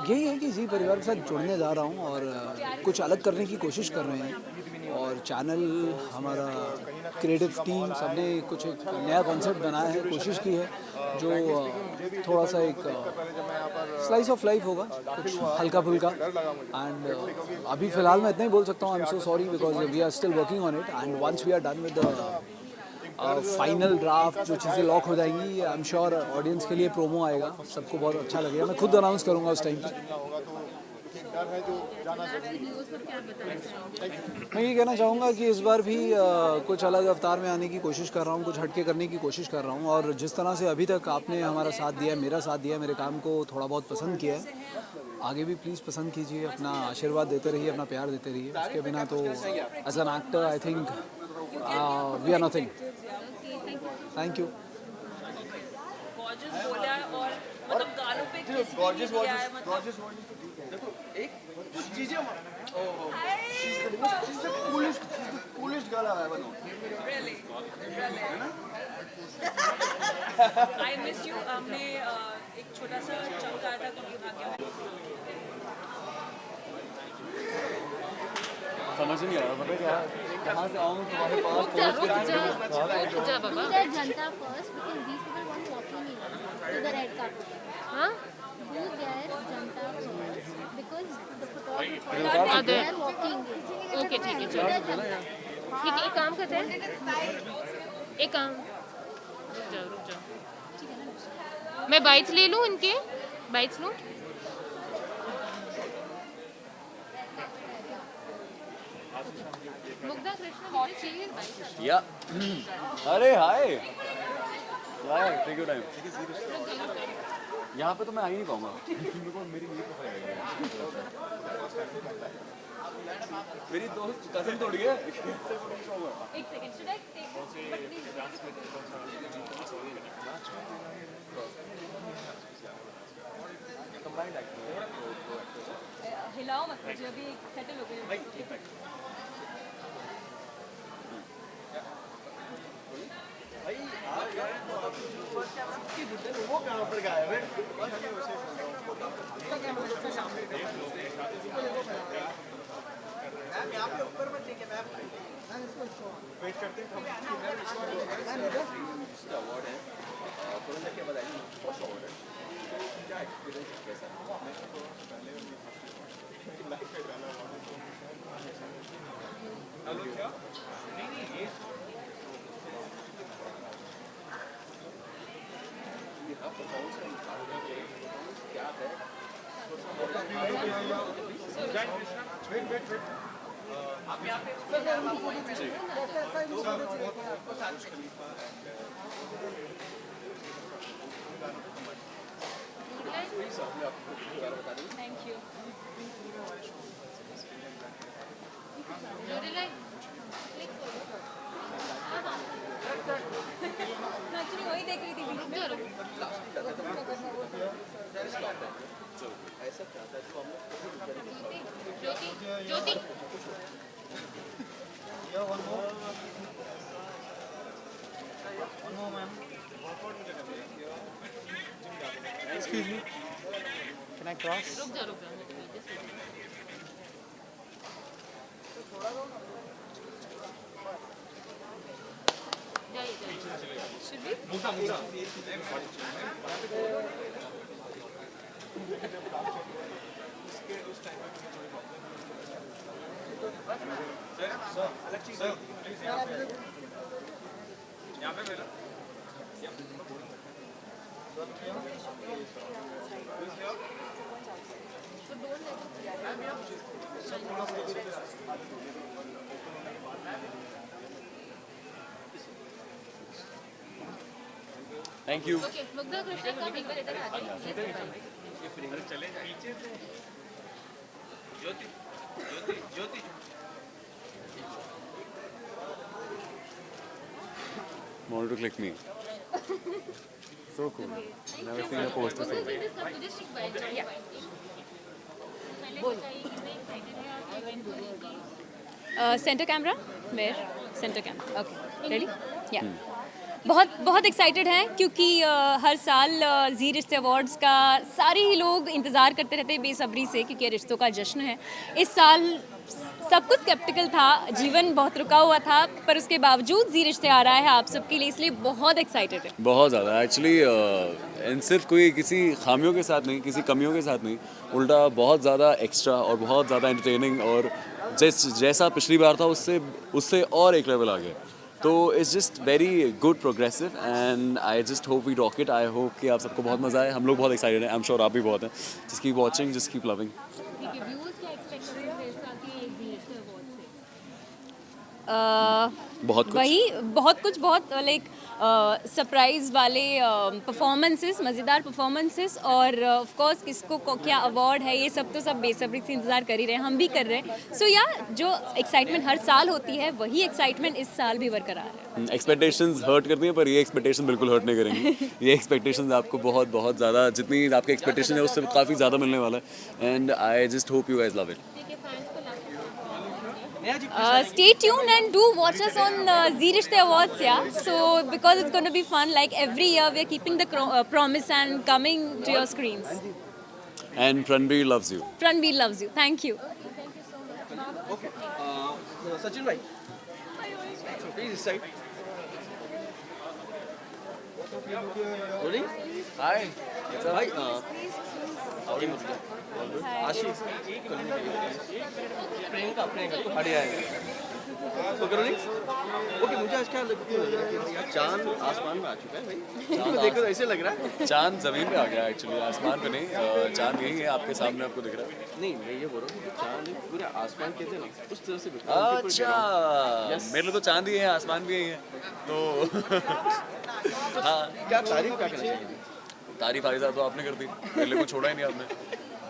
यही है कि जी परिवार के साथ जुड़ने जा रहा हूँ और कुछ अलग करने की कोशिश कर रहे हैं। और चैनल, हमारा क्रिएटिव टीम, सबने कुछ एक नया कॉन्सेप्ट बनाया है, कोशिश की है जो थोड़ा सा एक स्लाइस ऑफ लाइफ होगा, कुछ हल्का फुल्का। एंड अभी फ़िलहाल मैं इतना ही बोल सकता हूँ, I am so sorry because we are still working on it and once we are done with the final draft, जो चीज़ें लॉक हो जाएंगी, आई एम श्योर ऑडियंस के लिए प्रोमो आएगा, सबको बहुत अच्छा लगेगा। मैं खुद अनाउंस करूँगा उस टाइम पर। मैं ये कहना चाहूँगा कि इस बार भी कुछ अलग अवतार में आने की कोशिश कर रहा हूँ, कुछ हटके करने की कोशिश कर रहा हूँ। और जिस तरह से अभी तक आपने हमारा साथ दिया, मेरा साथ दिया, मेरे काम को थोड़ा बहुत पसंद किया है, आगे भी प्लीज़ पसंद कीजिए, अपना आशीर्वाद देते रहिए, अपना प्यार देते रहिए। उसके बिना तो as an actor I think we are nothing. Thank you. Gorgeous बोला और मतलब गालों पे किस गॉर्जियस दिया है, मतलब देखो एक चीजें coolest girl I ever known. Really I miss you. हमने एक छोटा सा चंक आया था कभी भाग्य। समझ नहीं आ रहा, पता क्या कहाँ से आऊँ तुम्हारे पास जनता first because these people want walking in to the red carpet. हाँ You guys Janata first because the photographers they are walking in. Okay ठीक है चलो ठीक है, एक काम करते हैं, एक काम रुक जाओ, मैं बाइट्स ले लूँ, इनके बाइट्स लूँ। मुग्धा कृष्ण या अरे हाय यार, टेक योर टाइम। यहाँ पे तो मैं आ ही नहीं पाऊंगा, मेरी मेरी दोस्त कसम तोड़ गया। एक second should I take this? हिलाओ मत मुझे, अभी सेटल हो गए। वो कहाँ पर गायब है? मैम यहाँ पे ऊपर में ठीक है मैम। वेट करते हैं। अवार्ड है कोरोना के बाद फर्स्ट अवार्ड है। क्या एक्सपीरियंस कैसा? हेलो क्या? नहीं ये क्या है? आप यहाँ पे थैंक यू। एक्चुअली वही देख रही थी। ऐसा क्या था जो हम ज्योति Excuse me. Can I cross? रुक जा Should we? यहाँ पे मिला thank you. Okay, Mugdha Krishna का एक बार इधर आ जाइए। चले पीछे से ज्योति ज्योति ज्योति Want to click me? So cool. Never seen a poster so big. Centre camera mayor centre camera okay ready या बहुत एक्साइटेड हैं क्योंकि हर साल जी रिश्ते अवार्ड्स का सारे ही लोग इंतज़ार करते रहते हैं बेसब्री से क्योंकि ये रिश्तों का जश्न है। इस साल सब कुछ स्केप्टिकल था, जीवन बहुत रुका हुआ था, पर उसके बावजूद जी रिश्ते आ रहा है आप सबके लिए, इसलिए बहुत एक्साइटेड है। बहुत ज़्यादा एक्चुअली सिर्फ कोई किसी खामियों के साथ नहीं, किसी कमियों के साथ नहीं, उल्टा बहुत ज़्यादा एक्स्ट्रा और बहुत ज़्यादा एंटरटेनिंग और जैसा पिछली बार था उससे और एक लेवल आ गया। तो it's just very good progressive and I just hope we rock it. I hope कि आप सबको बहुत मज़ा आए, हम लोग बहुत एक्साइटेड हैं, आई एम श्योर आप भी बहुत हैं। Just keep watching, just keep loving. बहुत कुछ वही बहुत कुछ बहुत लाइक सरप्राइज वाले परफॉर्मेंसेस, मज़ेदार परफॉर्मेंसेस और ऑफ कोर्स किसको क्या अवार्ड है ये सब तो सब बेसब्री से इंतज़ार कर ही रहे हैं, हम भी कर रहे हैं। सो या जो एक्साइटमेंट हर साल होती है वही एक्साइटमेंट इस साल भी बरकरार है। एक्सपेक्टेशंस हर्ट करती हैं पर ये एक्सपेक्टेशन बिल्कुल हर्ट नहीं करेंगी। ये एक्सपेक्टेशंस आपको बहुत बहुत ज़्यादा, जितनी आपकी एक्सपेक्टेशन है उससे काफ़ी ज़्यादा मिलने वाला है and I just hope you guys love it. Stay tuned and do watch us on Zee Rishte Awards, yeah. So because it's going to be fun, like every year we are keeping the promise and coming to your screens. And Pranveer loves you. Pranveer loves you. Thank you. Okay. Sachin bhai. Please this side. Rolling. Hi. Bhai. आशीष प्रियंका तो हट आएगा तो करो नहीं। Okay मुझे आज क्या लग रहा है कि चांद आसमान में आ चुका है भाई। देखो तो ऐसे लग रहा है चांद ज़मीन पे आ गया एक्चुअली, आसमान पे नहीं। चांद यही है आपके सामने, आपको दिख रहा है। नहीं मैं ये बोल रहा हूँ चांद पूरे आसमान कहते हैं ना उस तरह से। अच्छा मेरे लिए तो चांद ही है, आसमान भी यही है तो हाँ। क्या तारीफ क्या करना चाहिए? तारीफ आरिजा तो आपने कर दी, मेरे लिए कुछ छोड़ा ही नहीं आपने।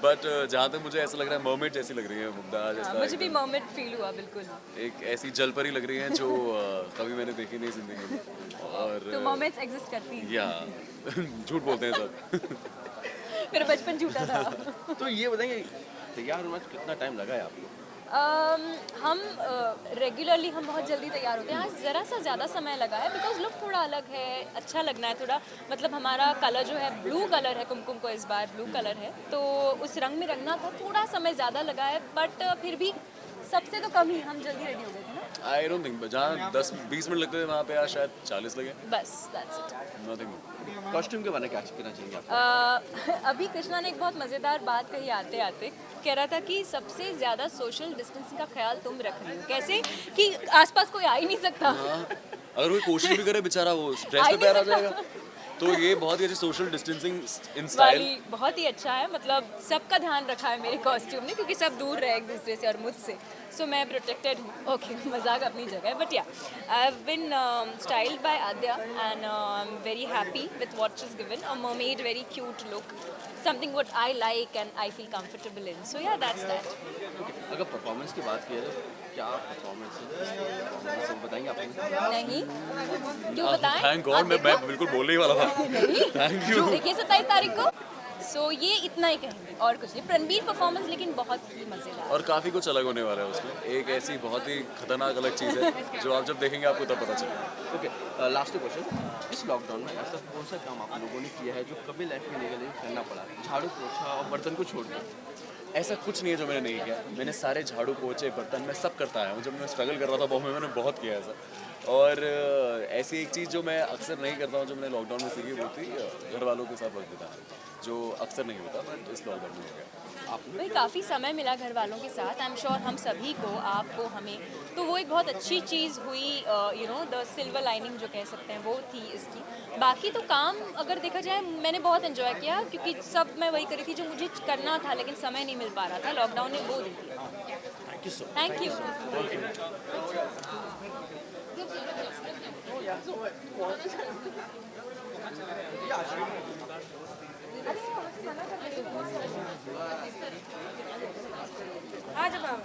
बट जहाँ तक मुझे ऐसा लग रहा है मर्मेड जैसी लग रही है मुग्धा, जैसा मुझे भी मर्मेड फील हुआ बिल्कुल। एक ऐसी जल परी लग रही है जो कभी मैंने देखी नहीं जिंदगी में। और तो मर्मेड्स एग्जिस्ट करती हैं या झूठ बोलते हैं सब। मेरा बचपन झूठा था। तो ये बताएंगे तैयार होना कितना टाइम लगा है आपको? हम रेगुलरली हम बहुत जल्दी तैयार होते हैं। आज ज़रा सा ज़्यादा समय लगा है बिकॉज लुक थोड़ा अलग है, अच्छा लगना है थोड़ा। मतलब हमारा कलर जो है ब्लू कलर है, कुमकुम को इस बार ब्लू कलर है, तो उस रंग में रंगना था, थोड़ा समय ज़्यादा लगा है, बट फिर भी सबसे तो कम ही हम जल्दी रेडी हो गए थे ना। आई डोंट थिंक जहाँ 10-20 मिनट लगते थे वहाँ पे आज शायद 40 लगे। बस दैट्स इट। नथिंग। कॉस्ट्यूम के बारे में क्या कहना चाहेंगे आप? अभी कृष्णा ने एक बहुत मज़ेदार बात कही आते आते, कह रहा था कि सबसे ज़्यादा सोशल डिस्टेंसिंग का ख्याल तुम रख रही हो। कैसे कि आसपास कोई आ ही नहीं सकता। अगर कोई कोशिश भी करे बेचारा वो ड्रेस पे पैर आ जाएगा। तो ये बहुत ही अच्छी सोशल डिस्टेंसिंग इन स्टाइल बहुत ही अच्छा है। मतलब सबका ध्यान रखा है मेरे कॉस्ट्यूम ने, क्योंकि सब दूर रहे एक दूसरे से और मुझसे, सो मैं प्रोटेक्टेड हूँ। ओके, मजाक अपनी जगह है, but yeah I have been styled by Aadya and I am very happy with what she is given, a mermaid very cute look, something what I like and I feel comfortable in, so yeah that's that. अगर performance की बात की जाए तो क्या performance है, सब बताएंगे आप? नहीं, क्यों बताएं? थैंक गॉड, मैं बिल्कुल बोलने ही वाला था। नहीं, थैंक यू। देखिए 27 तारीख को, सो ये इतना ही कहेंगे और कुछ नहीं। रणबीर परफॉर्मेंस लेकिन बहुत ही मजेदार और काफ़ी कुछ अलग होने वाला है उसमें, एक ऐसी बहुत ही खतरनाक अलग चीज़ है जो आप जब देखेंगे आपको तब पता चलेगा। ओके, लास्ट क्वेश्चन, इस लॉकडाउन में ऐसा कौन सा काम आप लोगों ने किया है जो कभी लाइफ में नहीं करना पड़ा? झाड़ू पोछा और बर्तन को छोड़ दिया। ऐसा कुछ नहीं है जो मैंने नहीं किया, मैंने सारे झाड़ू पोछे बर्तन मैं सब करता आया हूँ। जब मैं स्ट्रगल कर रहा था बॉम्बे में, मैंने बहुत किया ऐसा। और ऐसी एक चीज़ जो मैं अक्सर नहीं करता हूँ, जो मैंने लॉकडाउन में सीखी, वो थी घर वालों के साथ वक्त बिताना, जो अक्सर नहीं होता, बट इस लॉकडाउन में हो गया। भाई काफ़ी समय मिला घर वालों के साथ, आई एम श्योर हम सभी को, आपको, हमें, तो वो एक बहुत अच्छी चीज़ हुई। You know the silver lining जो कह सकते हैं वो थी इसकी। बाकी तो काम अगर देखा जाए मैंने बहुत एंजॉय किया, क्योंकि सब मैं वही करी थी जो मुझे करना था, लेकिन समय नहीं मिल पा रहा था, लॉकडाउन ने वो दी थी। Thank you so much. Thank you. आ जाओ,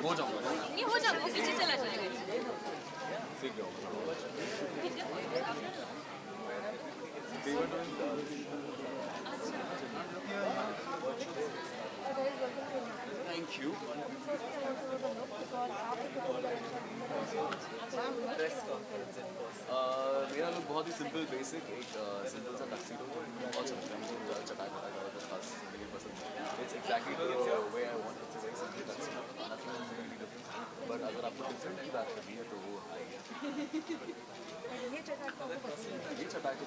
हो जाऊँगा, ये हो जाओ, पीछे चला जाएगा। सीख जाऊँगा। Thank you. मेरा लुक बहुत ही सिंपल बेसिक, एक सिंपल सा टक्सीडो बहुत अच्छा है मुझे, चटाई वटाई खास लेकिन पसंद है। It's exactly the way I want, it's a very simple tuxedo, nothing really different. But अगर आपको डिफरेंट की बात करनी है तो वो आएगी। ये चटाई को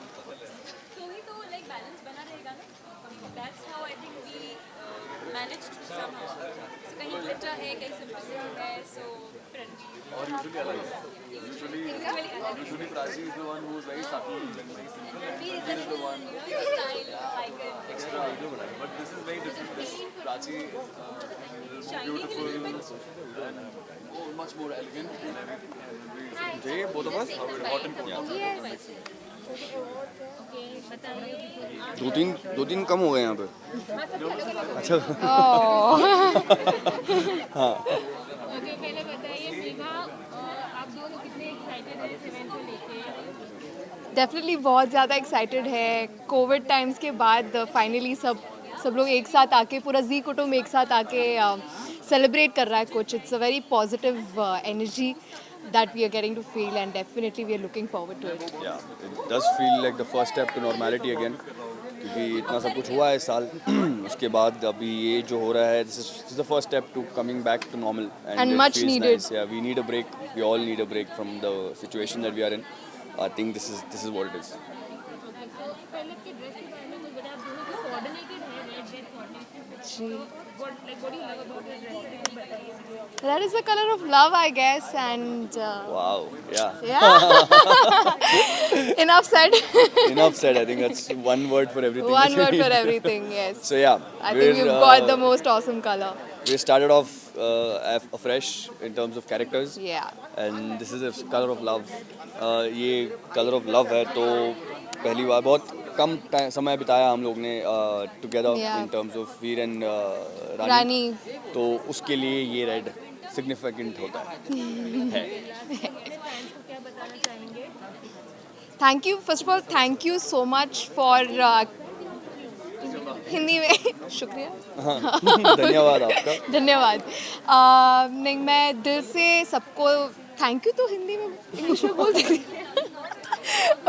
ही तो लाइक बैलेंस बना रहेगा ना। That's how I think we manage to somehow. सो कहीं ग्लिटर है, कहीं सिंपल है, सो और यूजुअली अलग है। Usually Prachi is the one who is very subtle and very simple. He is the one extra video बनाई. But this is very different. This Prachi is beautiful and much more elegant and everything. Jay, both of us, hot and cold. Yes. दो तीन कम हो गए यहाँ पे। अच्छा। हाँ। Okay, पहले बताइए मेघा, आप दोनों कितने एक्साइटेड हैं इस इवेंट को लेके? डेफिनेटली बहुत ज़्यादा एक्साइटेड है। कोविड टाइम्स के बाद फाइनली सब लोग एक साथ आके, पूरा जी कुटुंब एक साथ आके सेलिब्रेट कर रहा है कुछ। It's a very positive energy that we are getting to feel, and definitely we are looking forward to it. Yeah, it does feel like the first step to normality again, क्योंकि इतना सब कुछ हुआ है इस साल। उसके बाद अभी ये जो हो रहा है, this is the first step to coming back to normal, and much needed. Nice. Yeah, we need a break. We all need a break from the situation that we are in. I think this is what it is. पहले के dress के बारे में कुछ बताइए, आप दोनों की कोऑर्डिनेटेड है, रेड रेड कोऑर्डिनेटेड जी। what do you love about your dress? बताइए। That is the color of love, I guess, and Wow. Yeah. Enough said. Enough said. I think that's one word for everything. One word for everything. Yes. So yeah, I think we've got the most awesome color. We started off afresh in terms of characters. Yeah. And this is a color of love. ये color of love है, तो पहली बार बहुत कम समय बिताया हम लोग ने together in terms of Veer and Rani, तो उसके लिए ये रेड सिग्निफिकेंट होता है। Thank you. First of all, thank you so much for Hindi में शुक्रिया। हाँ धन्यवाद आपका। धन्यवाद। नहीं, मैं दिल से सबको थैंक यू तो हिंदी में इंग्लिश में बोल देती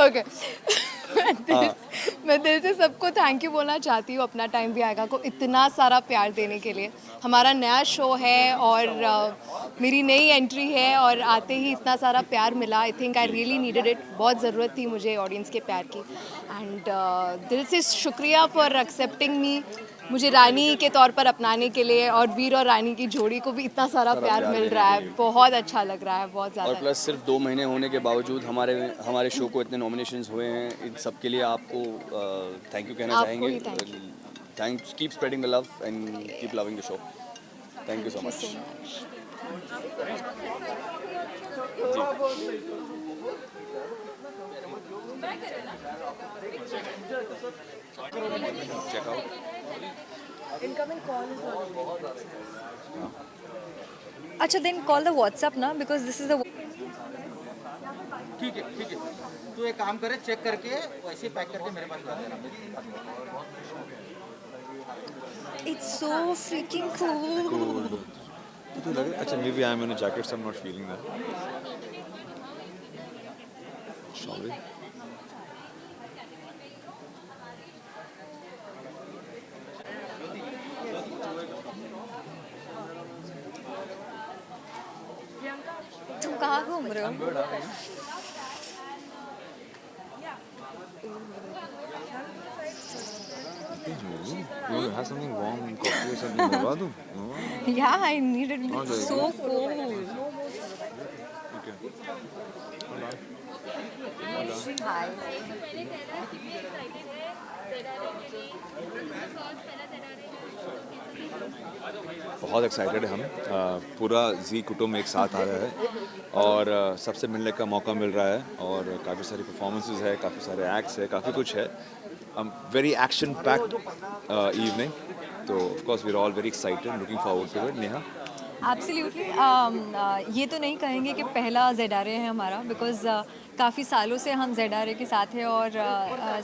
ओके। मैं दिल से सबको थैंक यू बोलना चाहती हूँ अपना टाइम भी आएगा को इतना सारा प्यार देने के लिए। हमारा नया शो है और मेरी नई एंट्री है और आते ही इतना सारा प्यार मिला। I think I really needed it. बहुत ज़रूरत थी मुझे ऑडियंस के प्यार की एंड दिल से शुक्रिया फॉर एक्सेप्टिंग मी, मुझे रानी के तौर पर अपनाने के लिए। और वीर और रानी की जोड़ी को भी इतना सारा प्यार मिल रहा है, बहुत अच्छा लग रहा है, बहुत ज़्यादा। और प्लस सिर्फ 2 महीने होने के बावजूद हमारे शो को इतने नॉमिनेशंस हुए हैं, इन सब के लिए आपको थैंक यू कहना चाहेंगे। Thanks, keep spreading the love and keep loving the show. Thank you so much. Check out. Incoming call is not. अच्छा, then call the WhatsApp ना, because this is the. ठीक है तू एक काम करे, चेक करके वैसे पैक करके मेरे पास ला देना। It's so freaking cool. तो लग रहा अच्छा, maybe I'm in a jacket, so I'm not feeling that. Sorry. तुम कहाँ घूम रहे हो? You have something warm, coffee or something? मंगवा दूँ? Yeah, I needed it. हाँ, It's so cold. Okay. Hi. बहुत एक्साइटेड है हम। पूरा जी कुटुंब एक साथ आ रहा है और सबसे मिलने का मौका मिल रहा है और काफ़ी सारी परफॉर्मेंसेस है, काफ़ी सारे एक्ट्स है, काफ़ी कुछ है। वेरी एक्शन पैक्ड इवनिंग, तो of course we are all very excited, looking forward to it. Neha? Absolutely. ये तो नहीं कहेंगे कि पहला ZRA है हमारा, बिकॉज काफ़ी सालों से हम ZRA के साथ हैं और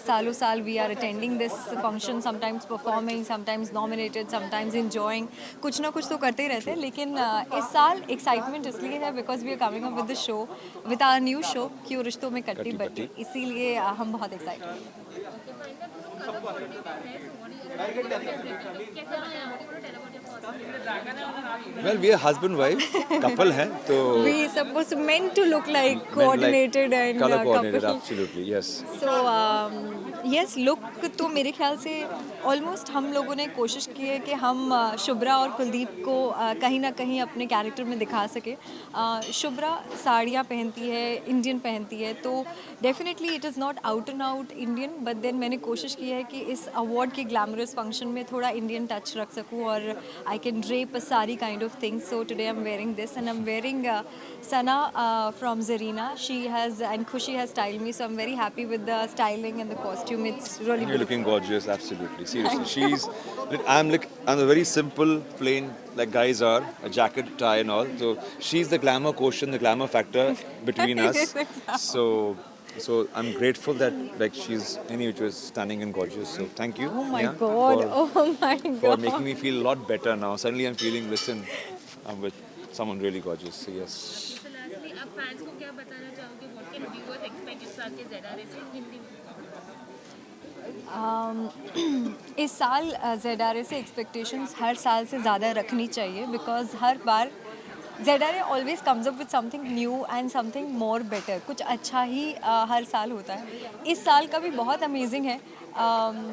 सालों साल we are attending this function, sometimes performing, sometimes nominated, sometimes enjoying, कुछ ना कुछ तो करते ही रहते हैं। लेकिन इस साल एक्साइटमेंट इसलिए है because we are coming up with the show, with our new show क्यों रिश्तों में कट्टी बट्टी, इसीलिए हम बहुत एक्साइटेड हैं। Well, we are husband wife, couple हैं, तो we supposed meant to look like coordinated and color coordinated, couple. absolutely, yes. So yes, look तो मेरे ख्याल से ऑलमोस्ट हम लोगों ने कोशिश की है कि हम शुभ्रा और कुलदीप को कहीं ना कहीं अपने कैरेक्टर में दिखा सके। शुभ्रा साड़ियाँ पहनती है, इंडियन पहनती है, तो definitely it is not out and out Indian, but then मैंने कोशिश की है कि इस अवार्ड के ग्लैमरस फंक्शन में थोड़ा इंडियन टच रख सकूँ और आई कैन ड्रेप अ सारी kind of things. So today I am wearing this and I am wearing Sana from Zarina. She has, and Khushi has styled me, so I'm very happy with the styling and the costume. It's really You're looking gorgeous, absolutely. Seriously, I'm a very simple, plain, like guys are, a jacket, tie, and all. So she's the glamour quotient, the glamour factor between us. So I'm grateful that like she's which was stunning and gorgeous. So thank you. Oh my God! Oh my God! For making me feel a lot better now. Suddenly I'm feeling, listen, I'm with someone really gorgeous. So yes. आप fans को क्या बताना चाहोगे? What can viewers expect इस साल के ZRA से हिंदी में? इस साल ZRA से एक्सपेक्टेशंस हर साल से ज़्यादा रखनी चाहिए, because her bar ZRA always comes up with something new and something more better. कुछ अच्छा ही हर साल होता है। इस साल का भी बहुत अमेजिंग है।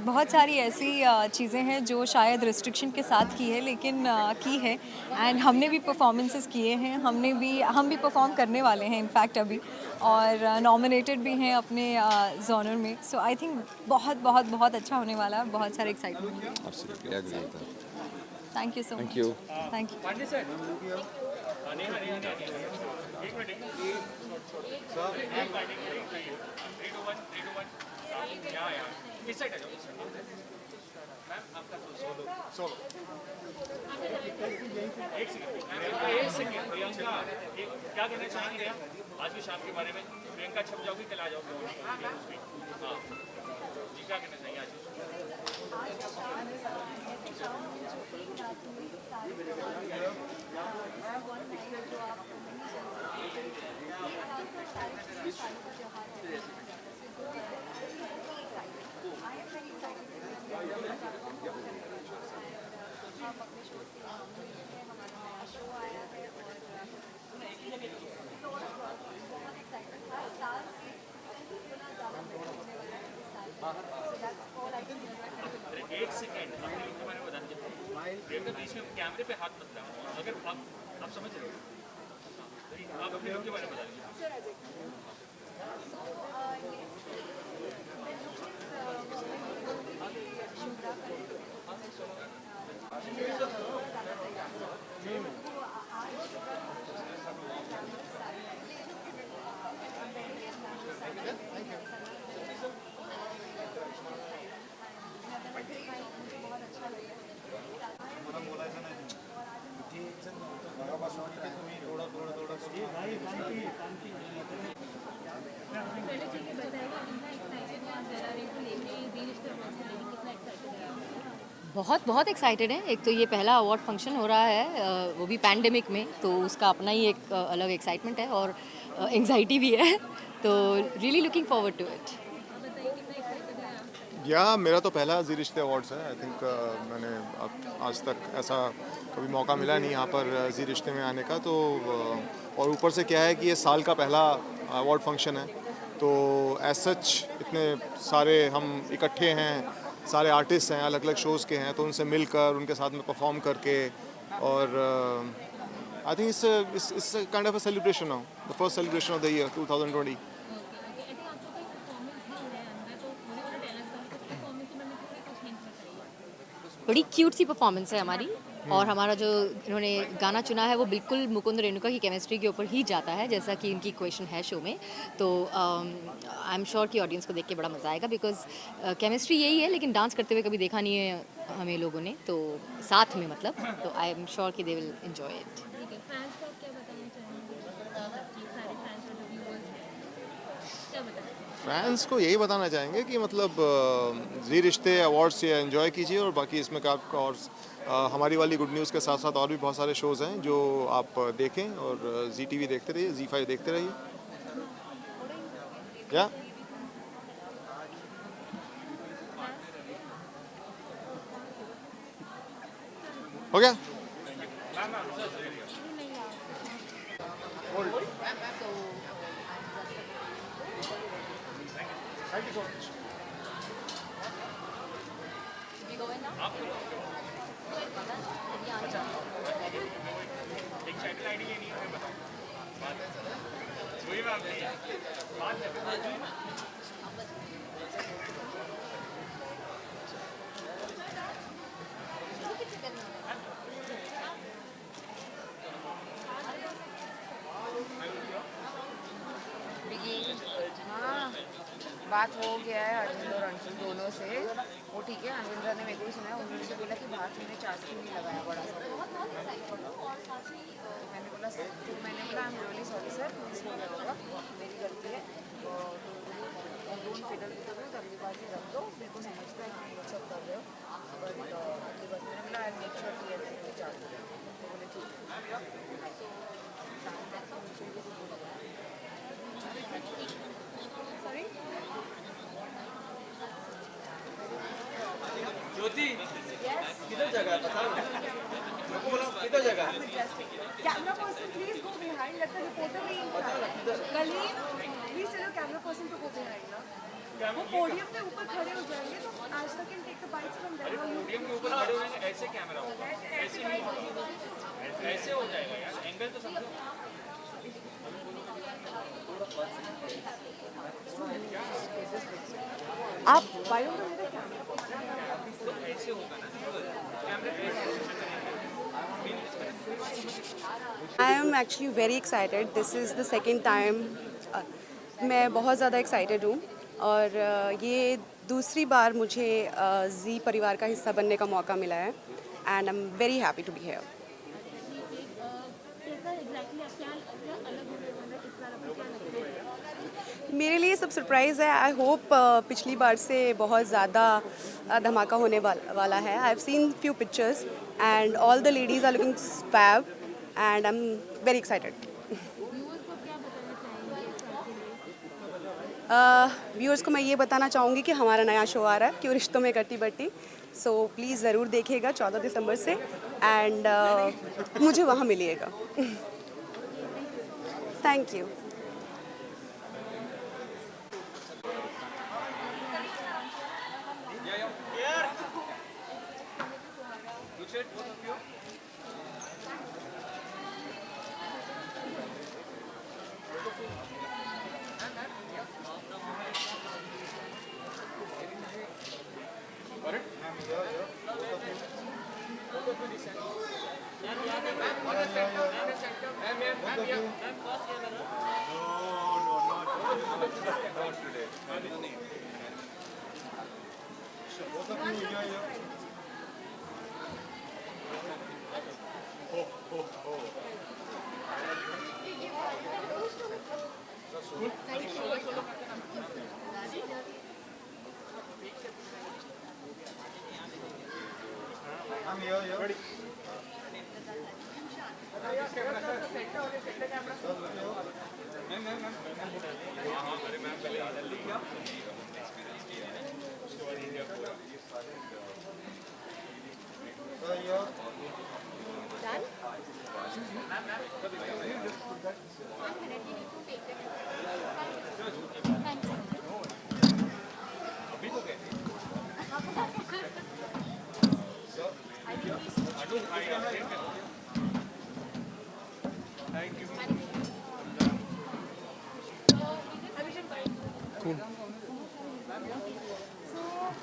बहुत सारी ऐसी चीज़ें हैं जो शायद रिस्ट्रिक्शन के साथ की है, लेकिन की है, एंड हमने भी परफॉर्मेंसेस किए हैं, हम भी परफॉर्म करने वाले हैं इनफैक्ट अभी, और नॉमिनेटेड भी हैं अपने जॉनर में। सो आई थिंक बहुत बहुत बहुत अच्छा होने वाला है, बहुत सारे एक्साइटमेंट है। Absolutely, I agree with that. Thank you so much. Thank you. Thank you. इस साइड आ जाओ मैम, आपका तो सोलो एक सेकंड क्या कहना चाहेंगे आप आज की शाम के बारे में? प्रियंका छप जाओगी, कल आ जाओगे? हाँ जी, क्या कहना चाहेंगे आज? एक सेकेंड, अपने लोग के बारे में बता दीजिए। प्रियंका बीच में कैमरे पे हाथ मत लगाओ, अगर आप समझ रहे हो, आप अपने लोग के बारे में बता दीजिए। बहुत बहुत एक्साइटेड है। एक तो ये पहला अवार्ड फंक्शन हो रहा है, वो भी पैंडेमिक में, तो उसका अपना ही एक अलग एक्साइटमेंट है और एंग्जाइटी भी है, तो really looking forward to it. या मेरा तो पहला जी रिश्ते अवार्ड्स है। आई थिंक मैंने आज तक ऐसा कभी मौका मिला नहीं यहाँ पर जी रिश्ते में आने का, तो और ऊपर से क्या है कि ये साल का पहला अवार्ड फंक्शन है, तो एज सच इतने सारे हम इकट्ठे हैं, सारे आर्टिस्ट हैं, अलग अलग शोज़ के हैं, तो उनसे मिलकर उनके साथ में परफॉर्म करके, और I think it's kind of a celebration now, the first celebration of the year 2020। बड़ी क्यूट सी परफॉर्मेंस है हमारी, और हमारा जो इन्होंने गाना चुना है वो बिल्कुल मुकुंद रेणुका की केमिस्ट्री के ऊपर ही जाता है, जैसा कि इनकी क्वेश्चन है शो में, तो आई एम श्योर कि ऑडियंस को देख के बड़ा मज़ा आएगा, बिकॉज केमिस्ट्री यही है, लेकिन डांस करते हुए कभी देखा नहीं है हमें लोगों ने, तो साथ में मतलब, तो आई एम श्योर कि they will enjoy it. Fans को यही बताना चाहेंगे कि मतलब जी रिश्ते अवार्ड्स ये एंजॉय कीजिए, और बाकी इसमें का और हमारी वाली गुड न्यूज़ के साथ साथ और भी बहुत सारे शोज़ हैं जो आप देखें, और जी टीवी देखते रहिए, जी5 देखते रहिए। क्या हो गया? Thank you so much. एक चैनल आईडी लेनी है, हमें बताओ। वही बात नहीं है, बात है। हाँ, बात हो गया है अरविंद और अंशुल दोनों से, वो ठीक है। अरविंद्र ने मेरे को सुना है, उन्होंने से बोला कि बाहर मैंने चार्ज नहीं लगाया बड़ा सा, मैंने बोला सर, तो मैंने बोला आई am really sorry sir, miss हो गया होगा, मेरी गलती है, तो डोंट फिडल विद इट, अगली बार से रख दो, मेरे को समझता है कि ये सब कर रहे हो, बट अगली बार मैंने बोला आई मेक श्योर कि ये चार्ज करें, तो बोले ठीक ज्योति किधर जगह है पता नहीं, किधर जगह है? Camera person please go behind, let the reporter be in. कलीन please tell camera person to go behind ना, वो पोडियम पे ऊपर खड़े हो जाएंगे, तो Aaj Tak can take the bites from there. Podium के ऊपर खड़े होंगे, ऐसे कैमरा होगा, ऐसे नहीं होगा, ऐसे हो जाएगा यार, एंगल तो समझो। आप वायु में मेरे कैमरा ऐसे होगा ना, कैमरे पे I am actually very excited. This is the second time. मैं बहुत ज़्यादा excited हूँ, और ये दूसरी बार मुझे जी परिवार का हिस्सा बनने का मौका मिला है, and I'm very happy to be here. कैसा एग्जैक्टली मेरे लिए सब सरप्राइज़ है। आई होप पिछली बार से बहुत ज़्यादा धमाका होने वाला है। I have seen few pictures and all the ladies are looking fab and I am very excited. Viewers को मैं ये बताना चाहूँगी कि हमारा नया शो आ रहा है क्यों रिश्तों में कट्टी बट्टी, सो प्लीज़ ज़रूर देखिएगा 14 दिसंबर से एंड मुझे वहाँ मिलिएगा। Thank you.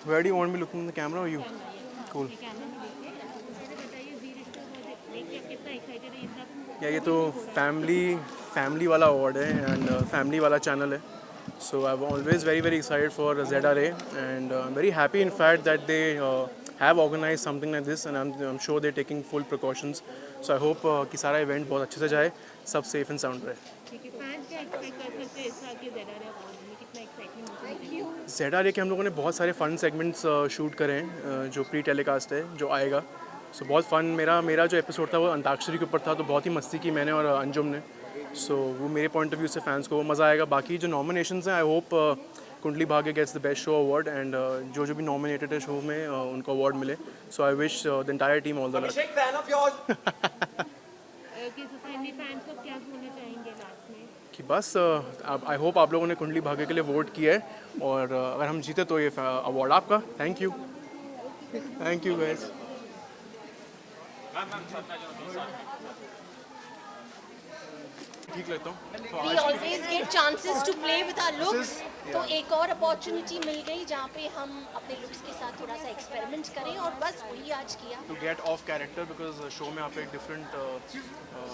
Where do you want me looking in the camera or you? Cool. या ये तो फैमिली वाला अवार्ड है एंड फैमिली वाला चैनल है, so I am always very excited for ZRA and I am very happy in fact that they have organized something like this and I'm sure they're taking full precautions, so I hope कि सारा event बहुत अच्छे से जाए, सब safe and sound रहे। ZRA के हम लोगों ने बहुत सारे फन सेगमेंट्स शूट करे हैं जो प्री टेलीकास्ट है जो आएगा, सो बहुत फन। मेरा जो एपिसोड था वो अंताक्षरी के ऊपर था, तो बहुत ही मस्ती की मैंने और अंजुम ने, सो वो मेरे पॉइंट ऑफ व्यू से फैंस को वो मज़ा आएगा। बाकी जो नॉमिनेशंस हैं आई hope Kundali Bhagya gets the best show award and जो भी नॉमिनेटेड है शो में उनको अवार्ड मिले, so I wish the entire team all the luck. कि बस आई होप आप लोगों ने कुंडली भाग्य के लिए वोट किया है और अगर हम जीते तो ये अवार्ड आपका। Thank you guys. ठीक लेता हूँ। We always get chances to play with our looks, तो एक और अपॉर्चुनिटी मिल गई जहाँ पे हम अपने लुक्स के साथ थोड़ा सा एक्सपेरिमेंट करें और बस वही आज किया। To get off character because show में आप एक डिफरेंट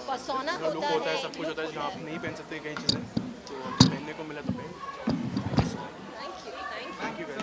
पर्सोना लुक होता है, सब कुछ होता है जहाँ आप नहीं पहन सकते कई चीज़ें, तो पहनने को मिला तो थैंक यू गाइस।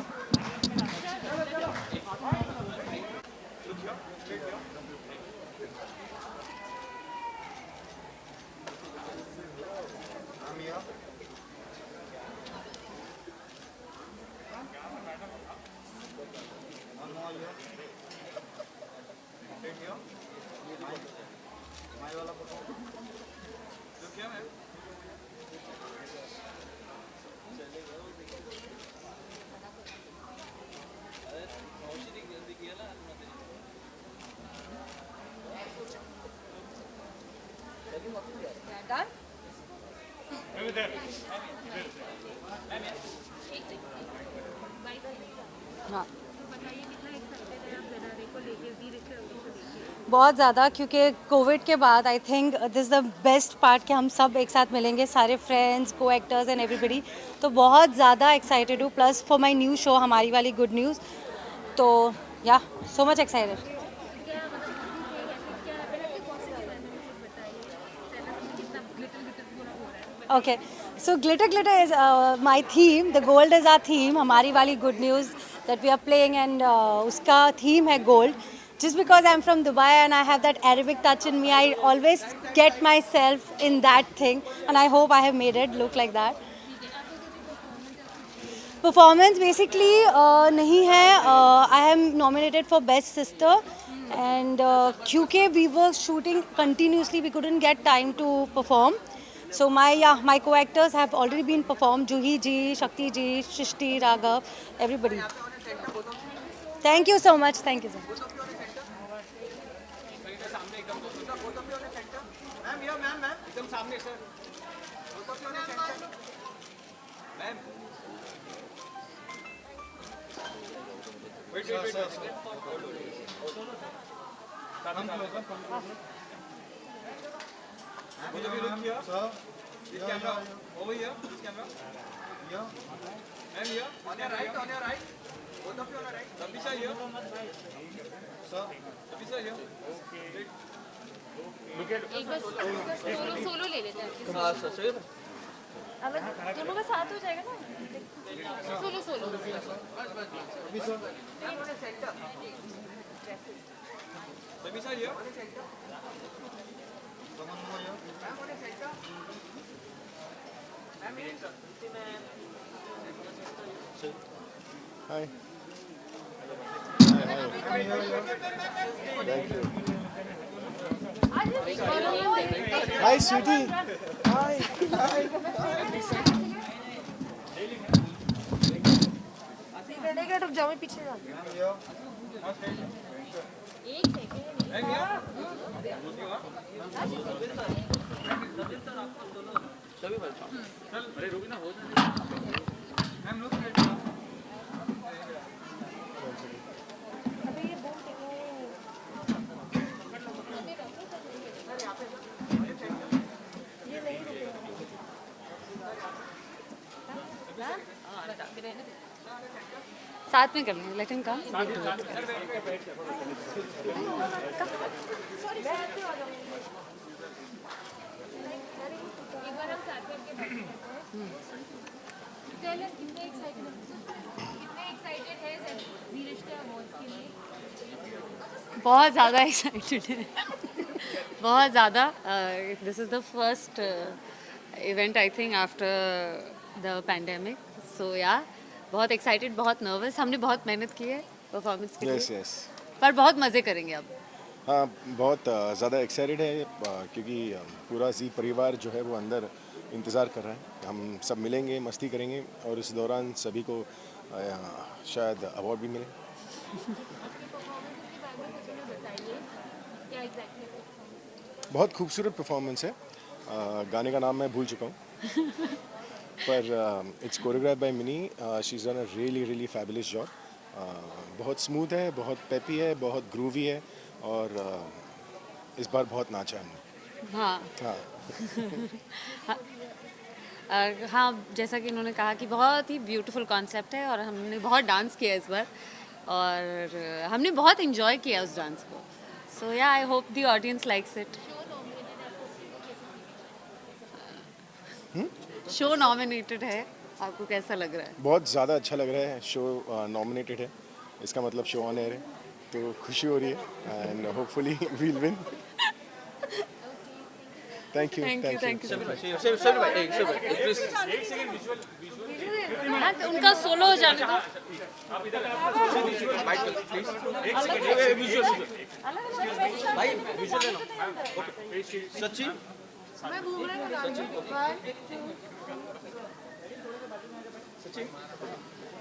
बहुत ज़्यादा, क्योंकि कोविड के बाद I think this is the best part कि हम सब एक साथ मिलेंगे, सारे फ्रेंड्स, को एक्टर्स एंड एवरीबडी, तो बहुत ज़्यादा एक्साइटेड हूँ। Plus for my new show हमारी वाली गुड न्यूज़, तो या so much excited. Okay, so glitter is my theme, the gold is our theme, हमारी वाली good news that we are playing and उसका थीम है gold. Just because I'm from Dubai and I have that Arabic touch in me, I always get myself in that thing and I hope I have made it look like that. Performance basically नहीं है. I am nominated for best sister and क्योंकि we were shooting continuously we couldn't get time to perform. So my co-actors have already been performed. Juhi ji, Shakti ji, Shrishti, Raghav, everybody. Thank you so much. Thank you so much. Both of you look here. Sir, this camera over here. This camera here. And here. On your right. On your right. Both of you on your right. Sabisha here. Sir. Sabisha here. Okay. Look at. एक बार solo ले लेते हैं. हाँ sir सही है. अब दोनों का साथ हो जाएगा ना. Solo. Sabisha. Sabisha here. Hi. Thank you. Hi, sweetie. Hi. रुक जाओ मैं पीछे जाऊँ. एक सेकंड. अरे रुक ना हो जाए. साथ में कर लेंगे. Let him come. बहुत ज़्यादा एक्साइटेड है. बहुत ज़्यादा. This is the first event I think after the pandemic. So yeah बहुत एक्साइटेड, बहुत नर्वस. हमने बहुत मेहनत की है परफॉर्मेंस के लिए. पर बहुत मज़े करेंगे अब. हाँ, बहुत ज़्यादा एक्साइटेड है क्योंकि पूरा जी परिवार जो है वो अंदर इंतज़ार कर रहा है. हम सब मिलेंगे, मस्ती करेंगे और इस दौरान सभी को शायद अवार्ड भी मिले. बहुत खूबसूरत परफॉर्मेंस है. गाने का नाम मैं भूल चुका हूँ पर it's choreograph by Mini. She is done a really fabulous job. बहुत स्मूथ है, बहुत पेपी है, बहुत ग्रूवी है और इस बार बहुत नाचा हमने. हाँ, जैसा कि इन्होंने कहा कि बहुत ही ब्यूटीफुल कॉन्सेप्ट है और हमने बहुत डांस किया इस बार और हमने बहुत इन्जॉय किया उस डांस को. सो या I hope the audience likes it. Show nominated है. आपको कैसा लग रहा है? बहुत ज़्यादा अच्छा लग रहा है. शो नॉमिनेटेड है, इसका मतलब शो ऑन एयर है, तो खुशी हो रही है and hopefully we'll win. Thank you. उनका सोलो हो जाने दो. सचिन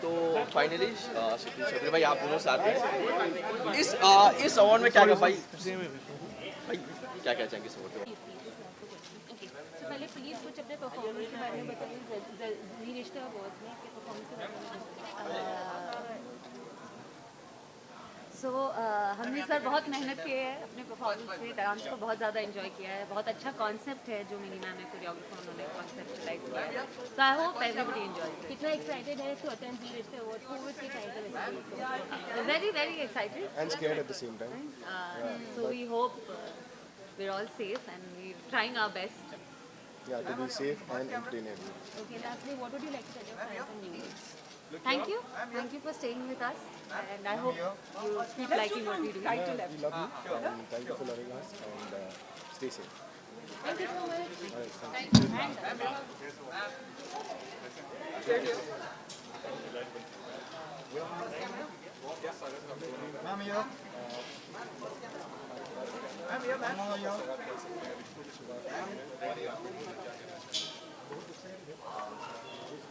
तो फाइनली शबीर भाई आप दोनों साथ हैं. इस अवार्ड में क्या भाई क्या चाहेंगे इस अवार्ड के? पहले प्लीज कुछ अपने परफॉर्मेंस के बारे में बताइए. जी रिश्ते अवार्ड में आपके परफॉर्मेंस के बारे में. सो हमने इस बार बहुत मेहनत की है अपने परफॉर्मेंस में. डांस को बहुत ज़्यादा एंजॉय किया है. बहुत अच्छा कॉन्सेप्ट है जो मिनी मैम है कोरियोग्राफर उन्होंने कॉन्सेप्टलाइज किया है. So I hope everybody enjoy. कितना एक्साइटेड है टू अटेंड जी रिश्ते अवार्ड? कोविड के टाइम पे very excited and scared at the same time. So we hope we're all safe and we're trying our best. Yeah, to be safe and entertaining. Okay, lastly, what would you like to tell your fans and viewers? Thank you for staying with us and I hope you keep liking what we do. We love you and thank you for loving us and stay safe. Thank you so much. All right, thank you. Ma'am here. Ma'am here, ma'am. Ma'am here.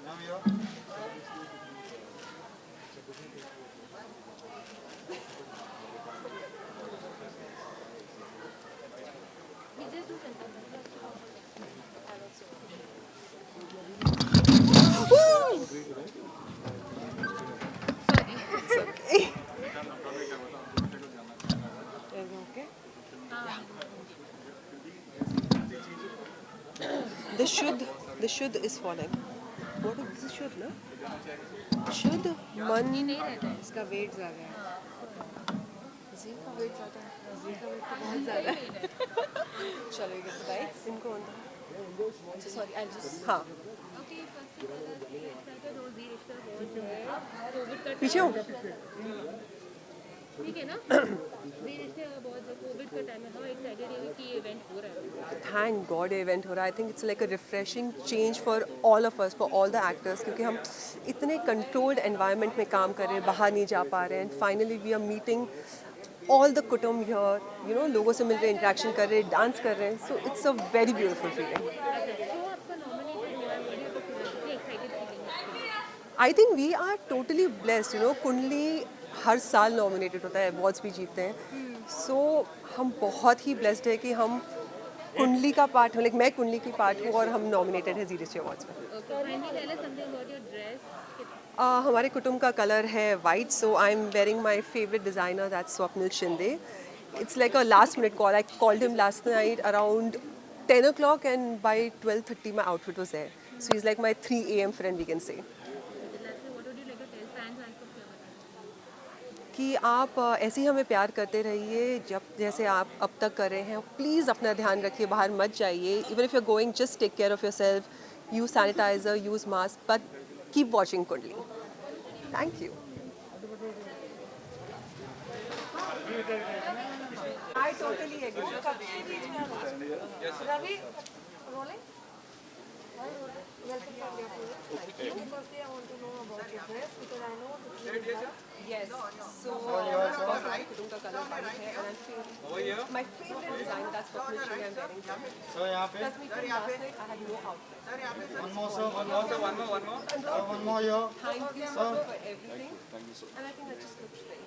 Ma'am here. The शुद्ध is falling. What is this शुद्ध ना? शुद्ध मन इसका wait ज़्यादा है. जी का wait ज़्यादा है. जी का वेट तो बहुत ज़्यादा है. चलो ये get the lights. इनको on. Sorry, I'll just. हाँ. पीछे हो. ठीक है ना? कोविड का टाइम है, हाँ एक्साइटेड है कि इवेंट हो रहा है. Thank God इवेंट हो रहा है. I think it's like a refreshing change for all of us, for all the actors, क्योंकि हम इतने controlled environment में काम कर रहे हैं, बाहर नहीं जा पा रहे हैं. And finally we are meeting all the kutum here, you know, लोगों से मिल रहे, interaction कर रहे, dance कर रहे हैं. So it's a very beautiful feeling. I think we are totally blessed, you know. कुंडली हर साल नॉमिनेटेड होता है, अवार्ड्स भी जीतते हैं. सो हम बहुत ही ब्लेस्ड है कि हम कुंडली का पार्ट हूँ, मैं कुंडली की पार्ट हूँ और हम नॉमिनेटेड है जी रिश्ते अवार्ड्स में. हमारे कुटुंब का कलर है white, so I am wearing my favourite designer, that's Swapnil Shinde. It's like a last minute call. I called him last night around 10 o'clock and by 12:30 my outfit was there. So he's like my 3 AM friend, we can say. कि आप ऐसे ही हमें प्यार करते रहिए जब जैसे आप अब तक कर रहे हैं. प्लीज़ अपना ध्यान रखिए, बाहर मत जाइए. Even if you are going, just take care of yourself. Use sanitiser, use mask, but keep watching Kundali. Thank you. I totally agree. Ravi rolling. Firstly, I want to know about your dress because I know yes. So कुटुंब का colour white है and my favorite design, that's what I'm wearing. So यहाँ पे. Last night I had no outfit. One more sir, one more sir, one more. One more here. Thank you so much for everything. And I think that just looks great.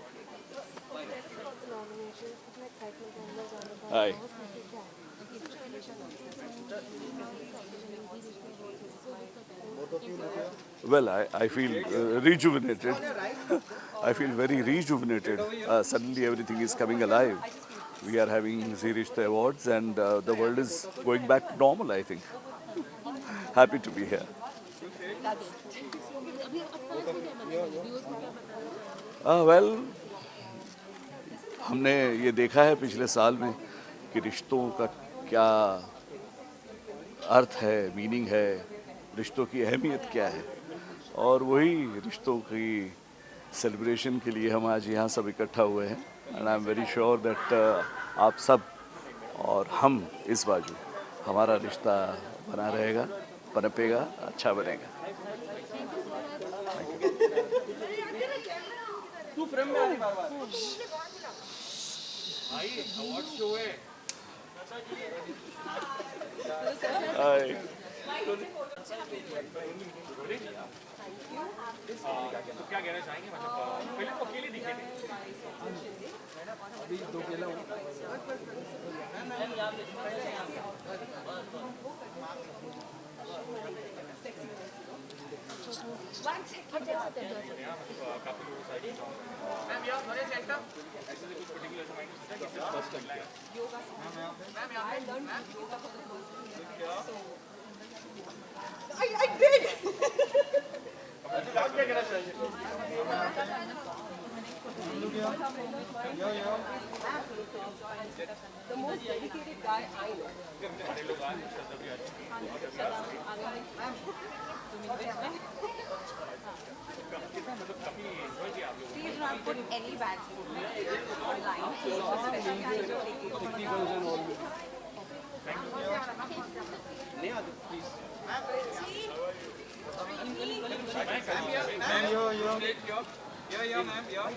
Hi. Well, I feel rejuvenated. I feel very rejuvenated. Suddenly everything is coming alive. We are having Zee Rishte Awards and the world is going back to normal, I think. Happy to be here. Well, हमने ये देखा है पिछले साल में कि रिश्तों का क्या अर्थ है, मीनिंग है, रिश्तों की अहमियत क्या है, और वही रिश्तों की सेलिब्रेशन के लिए हम आज यहाँ सब इकट्ठा हुए हैं. And I am very sure that आप सब और हम इस बाजू हमारा रिश्ता बना रहेगा, पनपेगा, अच्छा बनेगा. तू फ्रेम में आनी बार-बार. भाई अवार्ड शो है. हाय. तो क्या कहना चाहेंगे, मतलब पहले तो अकेले दिखे थे. अभी दो अकेला हूँ. I did. The most dedicated guy I know. Please not put any bad food online. Yeah, ma'am, yeah.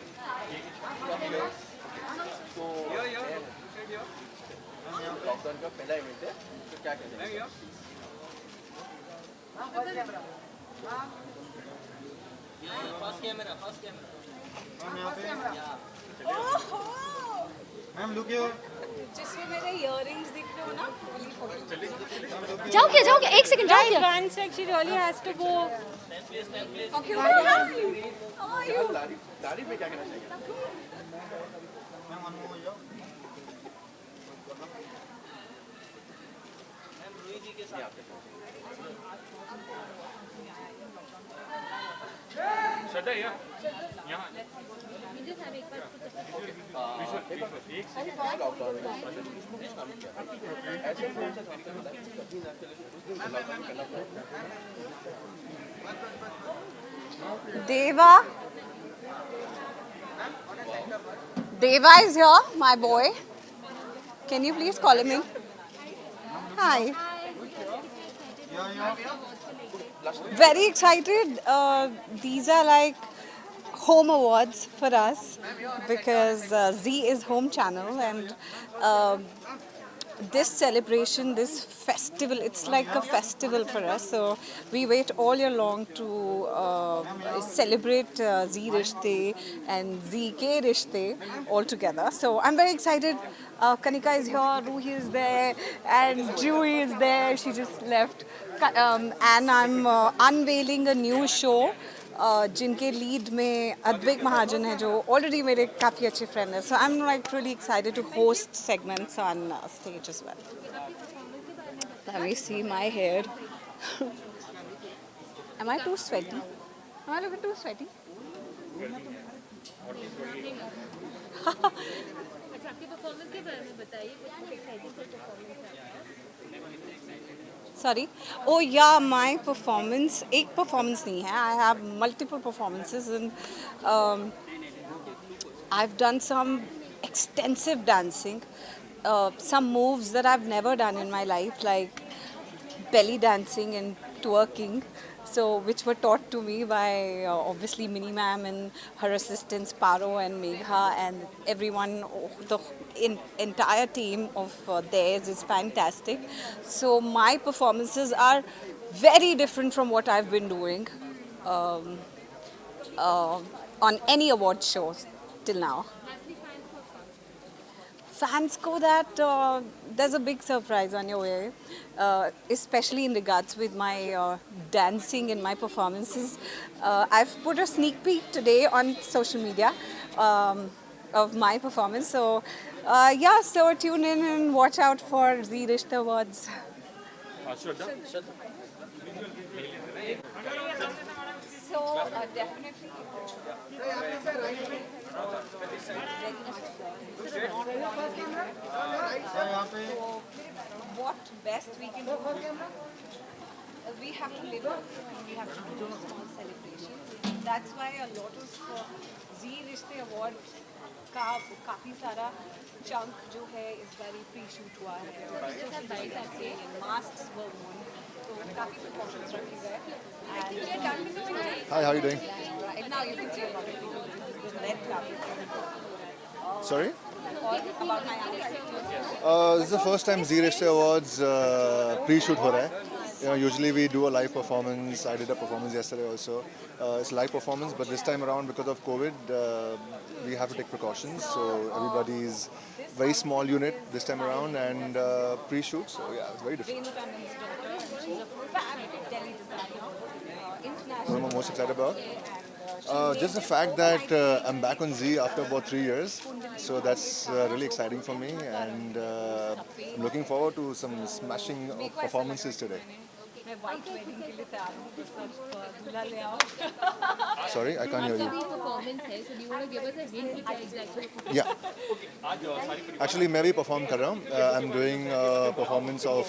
Lockdown का पहला इवेंट है तो क्या कहते हैं मैम लुक हियर जिसमें मेरे इयररिंग्स दिख रहे हो ना जाओ क्या एक सेकंड जाओ क्या One sec, she really has to go. Okay, how are you? दाढ़ी पे क्या कहना चाहिए श्रद्धा यहाँ Deva. Deva is here, my boy. Can you please call him in? Hi. Very excited. These are like home awards for us because Z is home channel, and this celebration, this festival, it's like a festival for us. So we wait all year long to celebrate Z Rishte and ZK Rishte all together. So I'm very excited. Kanika is here, Ruhi is there, and Juhi is there. She just left. And I'm unveiling a new show. जिनके lead में अद्वैक महाजन है जो already मेरे काफ़ी अच्छे friend हैं. So I'm like really excited to host segments on stage as well. Let me see my hair. Am I too sweaty? Am I looking too sweaty? Sorry. Oh yeah, my performance. एक performance नहीं है. I have multiple performances, and I've done some extensive dancing, some moves that I've never done in my life, like belly dancing and twerking. So, which were taught to me by obviously Mini Ma'am and her assistants Paro and Megha and everyone. The entire team of theirs is fantastic. So my performances are very different from what I've been doing on any award shows till now. Fans go that there's a big surprise on your way, especially in regards with my dancing and my performances. I've put a sneak peek today on social media of my performance. So yeah, so tune in and watch out for Z Rishta Awards. So definitely. What best we can do? We have to live up. We have to do small celebrations. That's why a lot of Z Rishte Award का काफी सारा chunk जो है इस बार pre-shoot हुआ है. Masks were worn. तो काफी performance रखी गए. Hi, how are you doing? Right now you can see a lot of people. This is the red carpet. Sorry? About my acting. This is the first time Z Rishte Awards pre-shoot हो रहा है. Usually we do a live performance. I did a performance yesterday also. It's a live performance, but this time around because of COVID, we have to take precautions. So everybody is very small unit this time around and pre-shoot. So yeah, it's very different. What am I most excited about? Just the fact that I'm back on Z after about 3 years. So that's really exciting for me, and I'm looking forward to some smashing performances today. Sorry, I can't hear you. Yeah. Actually, मैं भी perform कर रहा हूँ. I'm doing a performance of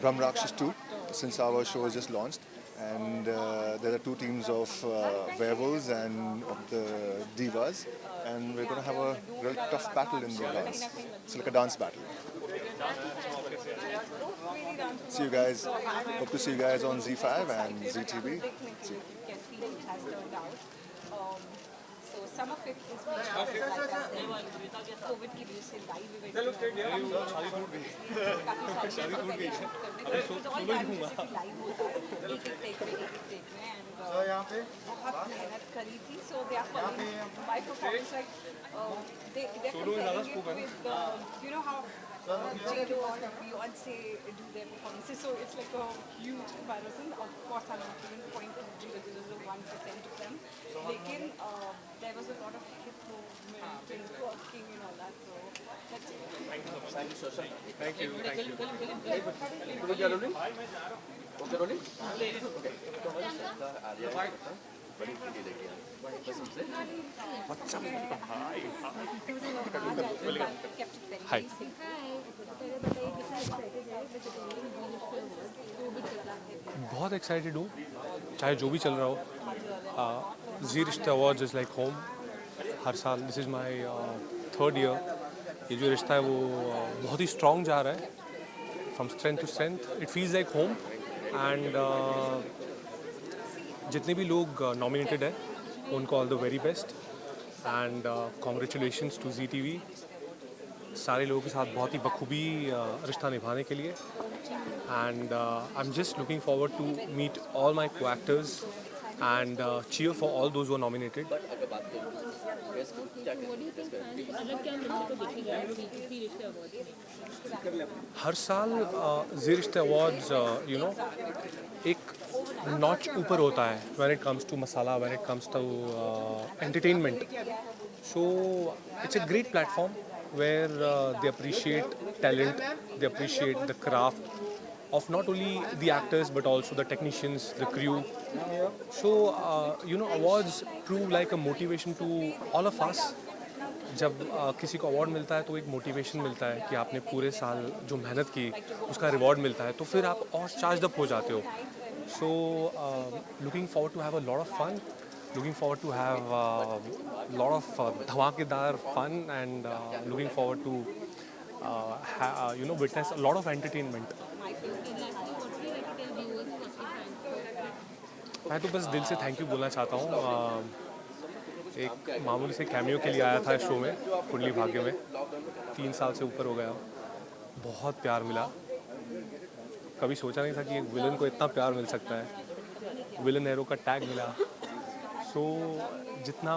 Brahm Rakshas 2 since our show is just launched. And there are two teams of werewolves and of the divas, and we're going to have a real tough battle in the dance. It's like a dance battle. See you guys. Hope to see you guys on Z5 and ZTV. See you. So some of it is being shot like us Covid की वजह से live event काफ़ी सारी चीज़ों पहले shoot करने का all time जैसे कि लाइव होता है एक टेक में एंड बहुत मेहनत करी थी so they are following my performance like they comparing it with you know how J.Lo or Beyonce do their performances, so it's like a huge comparison. Of course, I'm not even pointing to the 1% of them. Lekin there was a lot of hip movement and twerking and all that, so that's it. Thank you so much. Thank you, Shosha. Thank you. Hi. बहुत excited हूँ चाहे जो भी चल रहा हो जी रिश्ता awards is like home हर साल this is my 3rd year ये जो रिश्ता है वो बहुत ही स्ट्रॉन्ग जा रहा है from strength to strength it feels like home and जितने भी लोग नॉमिनेटेड है उनको all the very best and congratulations to ZTV सारे लोगों के साथ बहुत ही बखूबी रिश्ता निभाने के लिए and I'm just looking forward to meet all my co-actors and cheer for all those who are nominated. हर साल जी रिश्ते अवार्ड्स यू नो एक नॉच ऊपर होता है when it comes to masala, when it comes to entertainment. So it's a great platform where they appreciate talent, they appreciate the craft of not only the actors but also the technicians, the crew. So you know, awards prove like a motivation to all of us. जब किसी को award मिलता है तो एक motivation मिलता है कि आपने पूरे साल जो मेहनत की उसका रिवॉर्ड मिलता है तो फिर आप और चार्ज अप हो जाते हो. So looking forward to have a lot of fun, looking forward to have a lot of धमाकेदार fun and looking forward to you know, witness a lot of entertainment. मैं तो बस दिल से थैंक यू बोलना चाहता हूँ. एक मामूली से कैमियो के लिए आया था शो में कुंडली भाग्य में 3 साल से ऊपर हो गया. बहुत प्यार मिला. कभी सोचा नहीं था कि एक विलन को इतना प्यार मिल सकता है. विलन हीरो का टैग मिला. सो जितना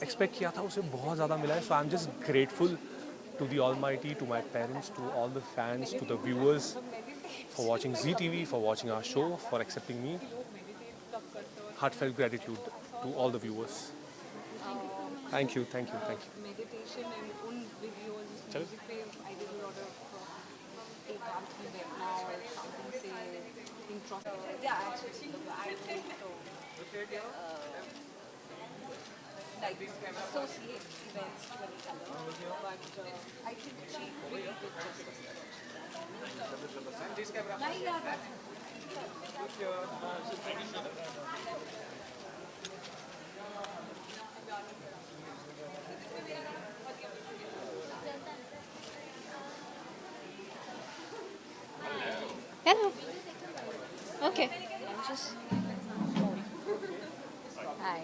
एक्सपेक्ट किया था उसे बहुत ज़्यादा मिला है. So I am just grateful to the Almighty, to my parents, to all the fans, to the viewers for watching ZTV, for watching our show, for accepting me. Heartfelt gratitude to all the viewers. Thank you, thank you, thank you. Meditation and उन videos, music पे I did a lot of एक काम की बैठना और something से introspect. Yeah, actually, I think so. Like associate events to any color, but I think she really did justice. Nahi yaar. Hello. Okay. Just. Hi.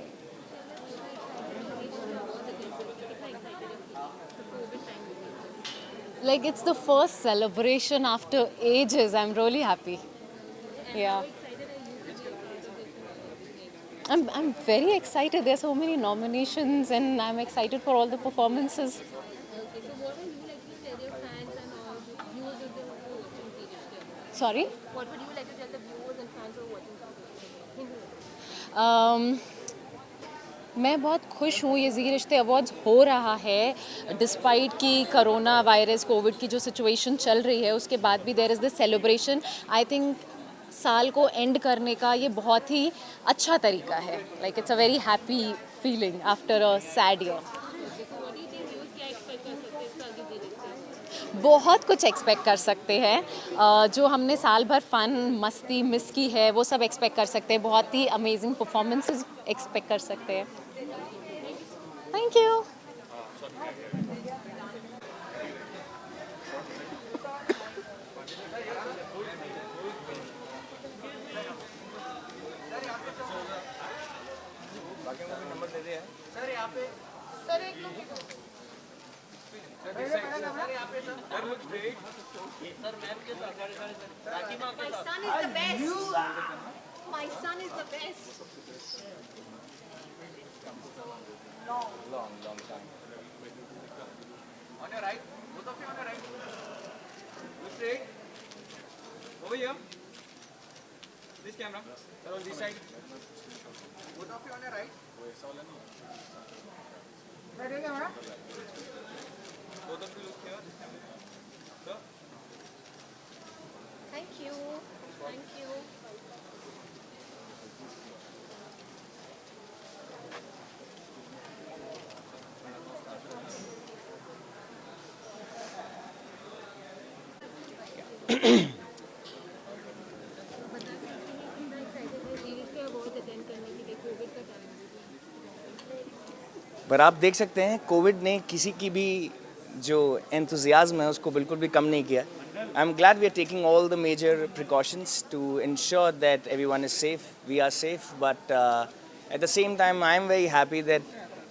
Like it's the first celebration after ages. I'm really happy. Yeah. I'm very excited. There's so many nominations and I'm excited for all the performances. Sorry? What would you like to tell the viewers and fans who are watching? मैं बहुत खुश हूँ ये जी Rishtey awards हो रहा है despite कि corona virus Covid की जो सिचुएशन चल रही है उसके बाद भी there is this celebration. I think साल को एंड करने का ये बहुत ही अच्छा तरीका है. Like it's a very happy feeling after a sad year. बहुत कुछ एक्सपेक्ट कर सकते हैं. जो हमने साल भर फन मस्ती मिस की है वो सब एक्सपेक्ट कर सकते हैं. बहुत ही अमेजिंग परफॉर्मेंसेस एक्सपेक्ट कर सकते हैं. Thank you. Number they they sir यहाँ पे सर एक सर यहाँ पे sir look straight sir ma'am के साथ राखी मां के साथ My son is the best. Long time. On your right, both of you on your right. Look straight. Over here. This camera. Sir on this side. Both of you on your right. Ready camera? Both of you look here. This camera. Sir. Thank you. Thank you. पर आप देख सकते हैं Covid ने किसी की भी जो एंथुजियाज्म है उसको बिल्कुल भी कम नहीं किया. I am glad we are taking all the major precautions to ensure that everyone is safe. We are safe, but at the same time I am very happy that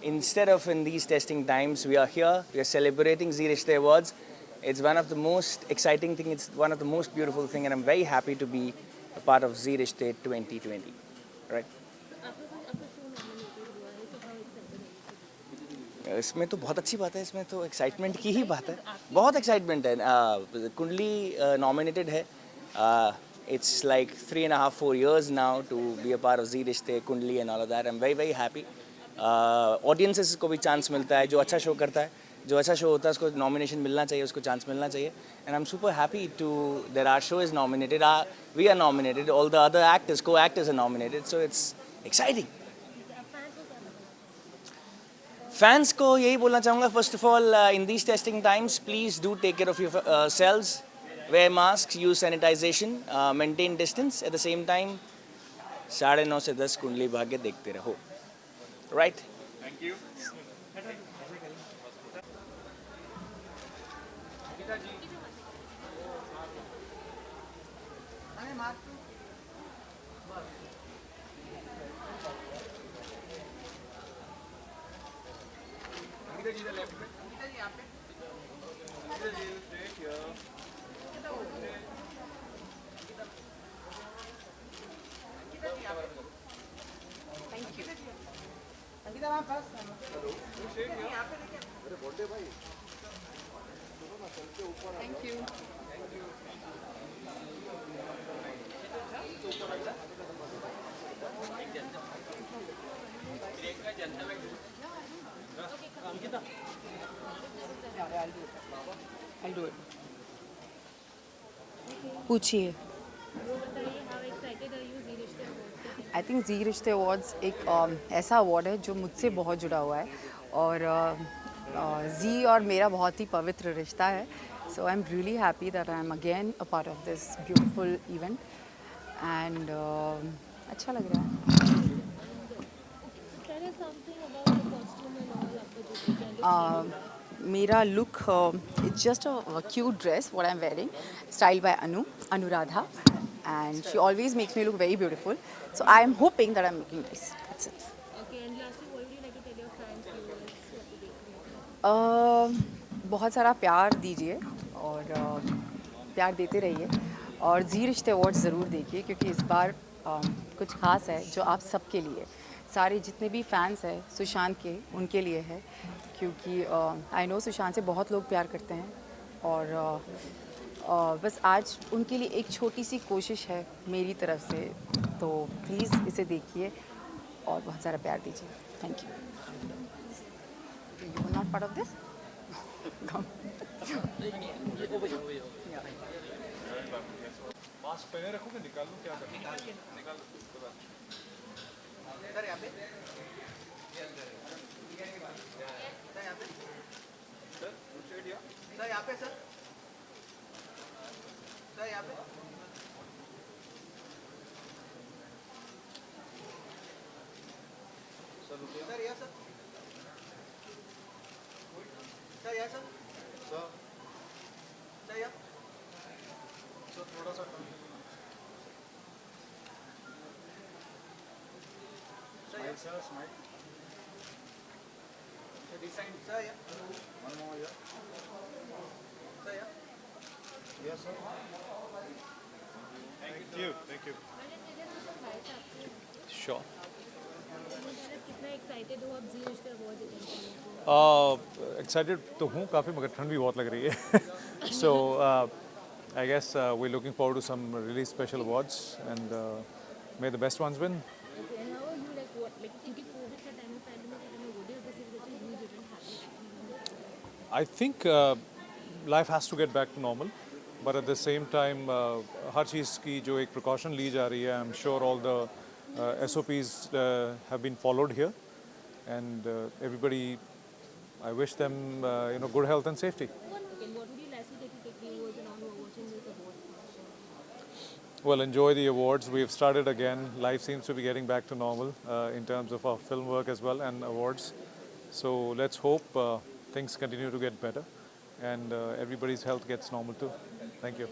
instead of in these testing times, we are here, we are celebrating Zee Rishte Awards. It's one of the most exciting thing, it's one of the most beautiful thing, and I'm very happy to be a part of Zee Rishte 2020. Right? इसमें तो बहुत अच्छी बात है, इसमें तो excitement की ही बात है, बहुत एक्साइटमेंट है. कुंडली नॉमिनेटेड है. It's like 3.5-4 years now to be a part of Zee Rishte, Kundli and all of that. I'm very very happy. Audiences को भी चांस मिलता है, जो अच्छा शो करता है, जो अच्छा शो होता है उसको नॉमिनेशन मिलना चाहिए, उसको चांस मिलना चाहिए. And I am super happy to that our show is nominated, we are nominated, all the other actors, co-actors are nominated, so it's exciting. Fans को यही बोलना चाहूँगा, first of all in these testing times please do take care of yourselves, wear mask, use sanitisation, maintain distance. At the same time 9:30 से 10 कुंडली भाग्य देखते रहो. Right? Thank you. Thank you. I'll do it. पूछिए. I think ज़ी रिश्ते awards एक ऐसा award है जो मुझसे बहुत जुड़ा हुआ है, और ज़ी और मेरा बहुत ही पवित्र रिश्ता है. So I am really happy that I am again a part of this beautiful event, and अच्छा लग रहा है. मेरा look it's just a cute dress what I am wearing, style by Anuradha, and she always makes me look very beautiful. So I am hoping that I'm looking nice. That's it. Okay, and lastly, what would you like to tell your fans, viewers? बहुत सारा प्यार दीजिए और प्यार देते रहिए, और ज़ी रिश्ते अवार्ड ज़रूर देखिए, क्योंकि इस बार कुछ खास है जो आप सबके लिए, सारे जितने भी फैंस हैं सुशांत के, उनके लिए है. क्योंकि आई नो सुशांत से बहुत लोग प्यार करते हैं, और बस आज उनके लिए एक छोटी सी कोशिश है मेरी तरफ से. तो प्लीज़ इसे देखिए और बहुत सारा प्यार दीजिए. Thank you. You are not part of this. Mask पहने रखोगे, निकाल लो, क्या करना है निकाल लो. इधर यहाँ पे सर, यहाँ पे सर, सर यहाँ पे सर, यहाँ सर, सर यहाँ सर, सर यहाँ सर, थोड़ा सा smile sir, smile. Sir, yeah. One more here. Sir, yeah. Yes, sir. Thank you. Thank you. Sure. कितना एक्साइटेड हो अब जी रिश्ते अवार्ड एक्साइटेड तो हूँ काफ़ी, मगर ठंड भी बहुत लग रही है. So I guess we're looking forward to some really special awards, and may the best ones win. and how are you like what like क्योंकि कोविड का टाइम में पैंडेमिक का टाइम में वो day this is huge event happening. I think life has to get back to normal, but at the same time हर चीज़ की जो एक precaution ली जा रही है, I'm sure all the SOPs have been followed here, and everybody, I wish them good health and safety. And what would you like to take the awards and all who are watching this award function? Well, enjoy the awards. We've started again. Life seems to be getting back to normal in terms of our film work as well, and awards. So let's hope things continue to get better, and everybody's health gets normal too. Thank you.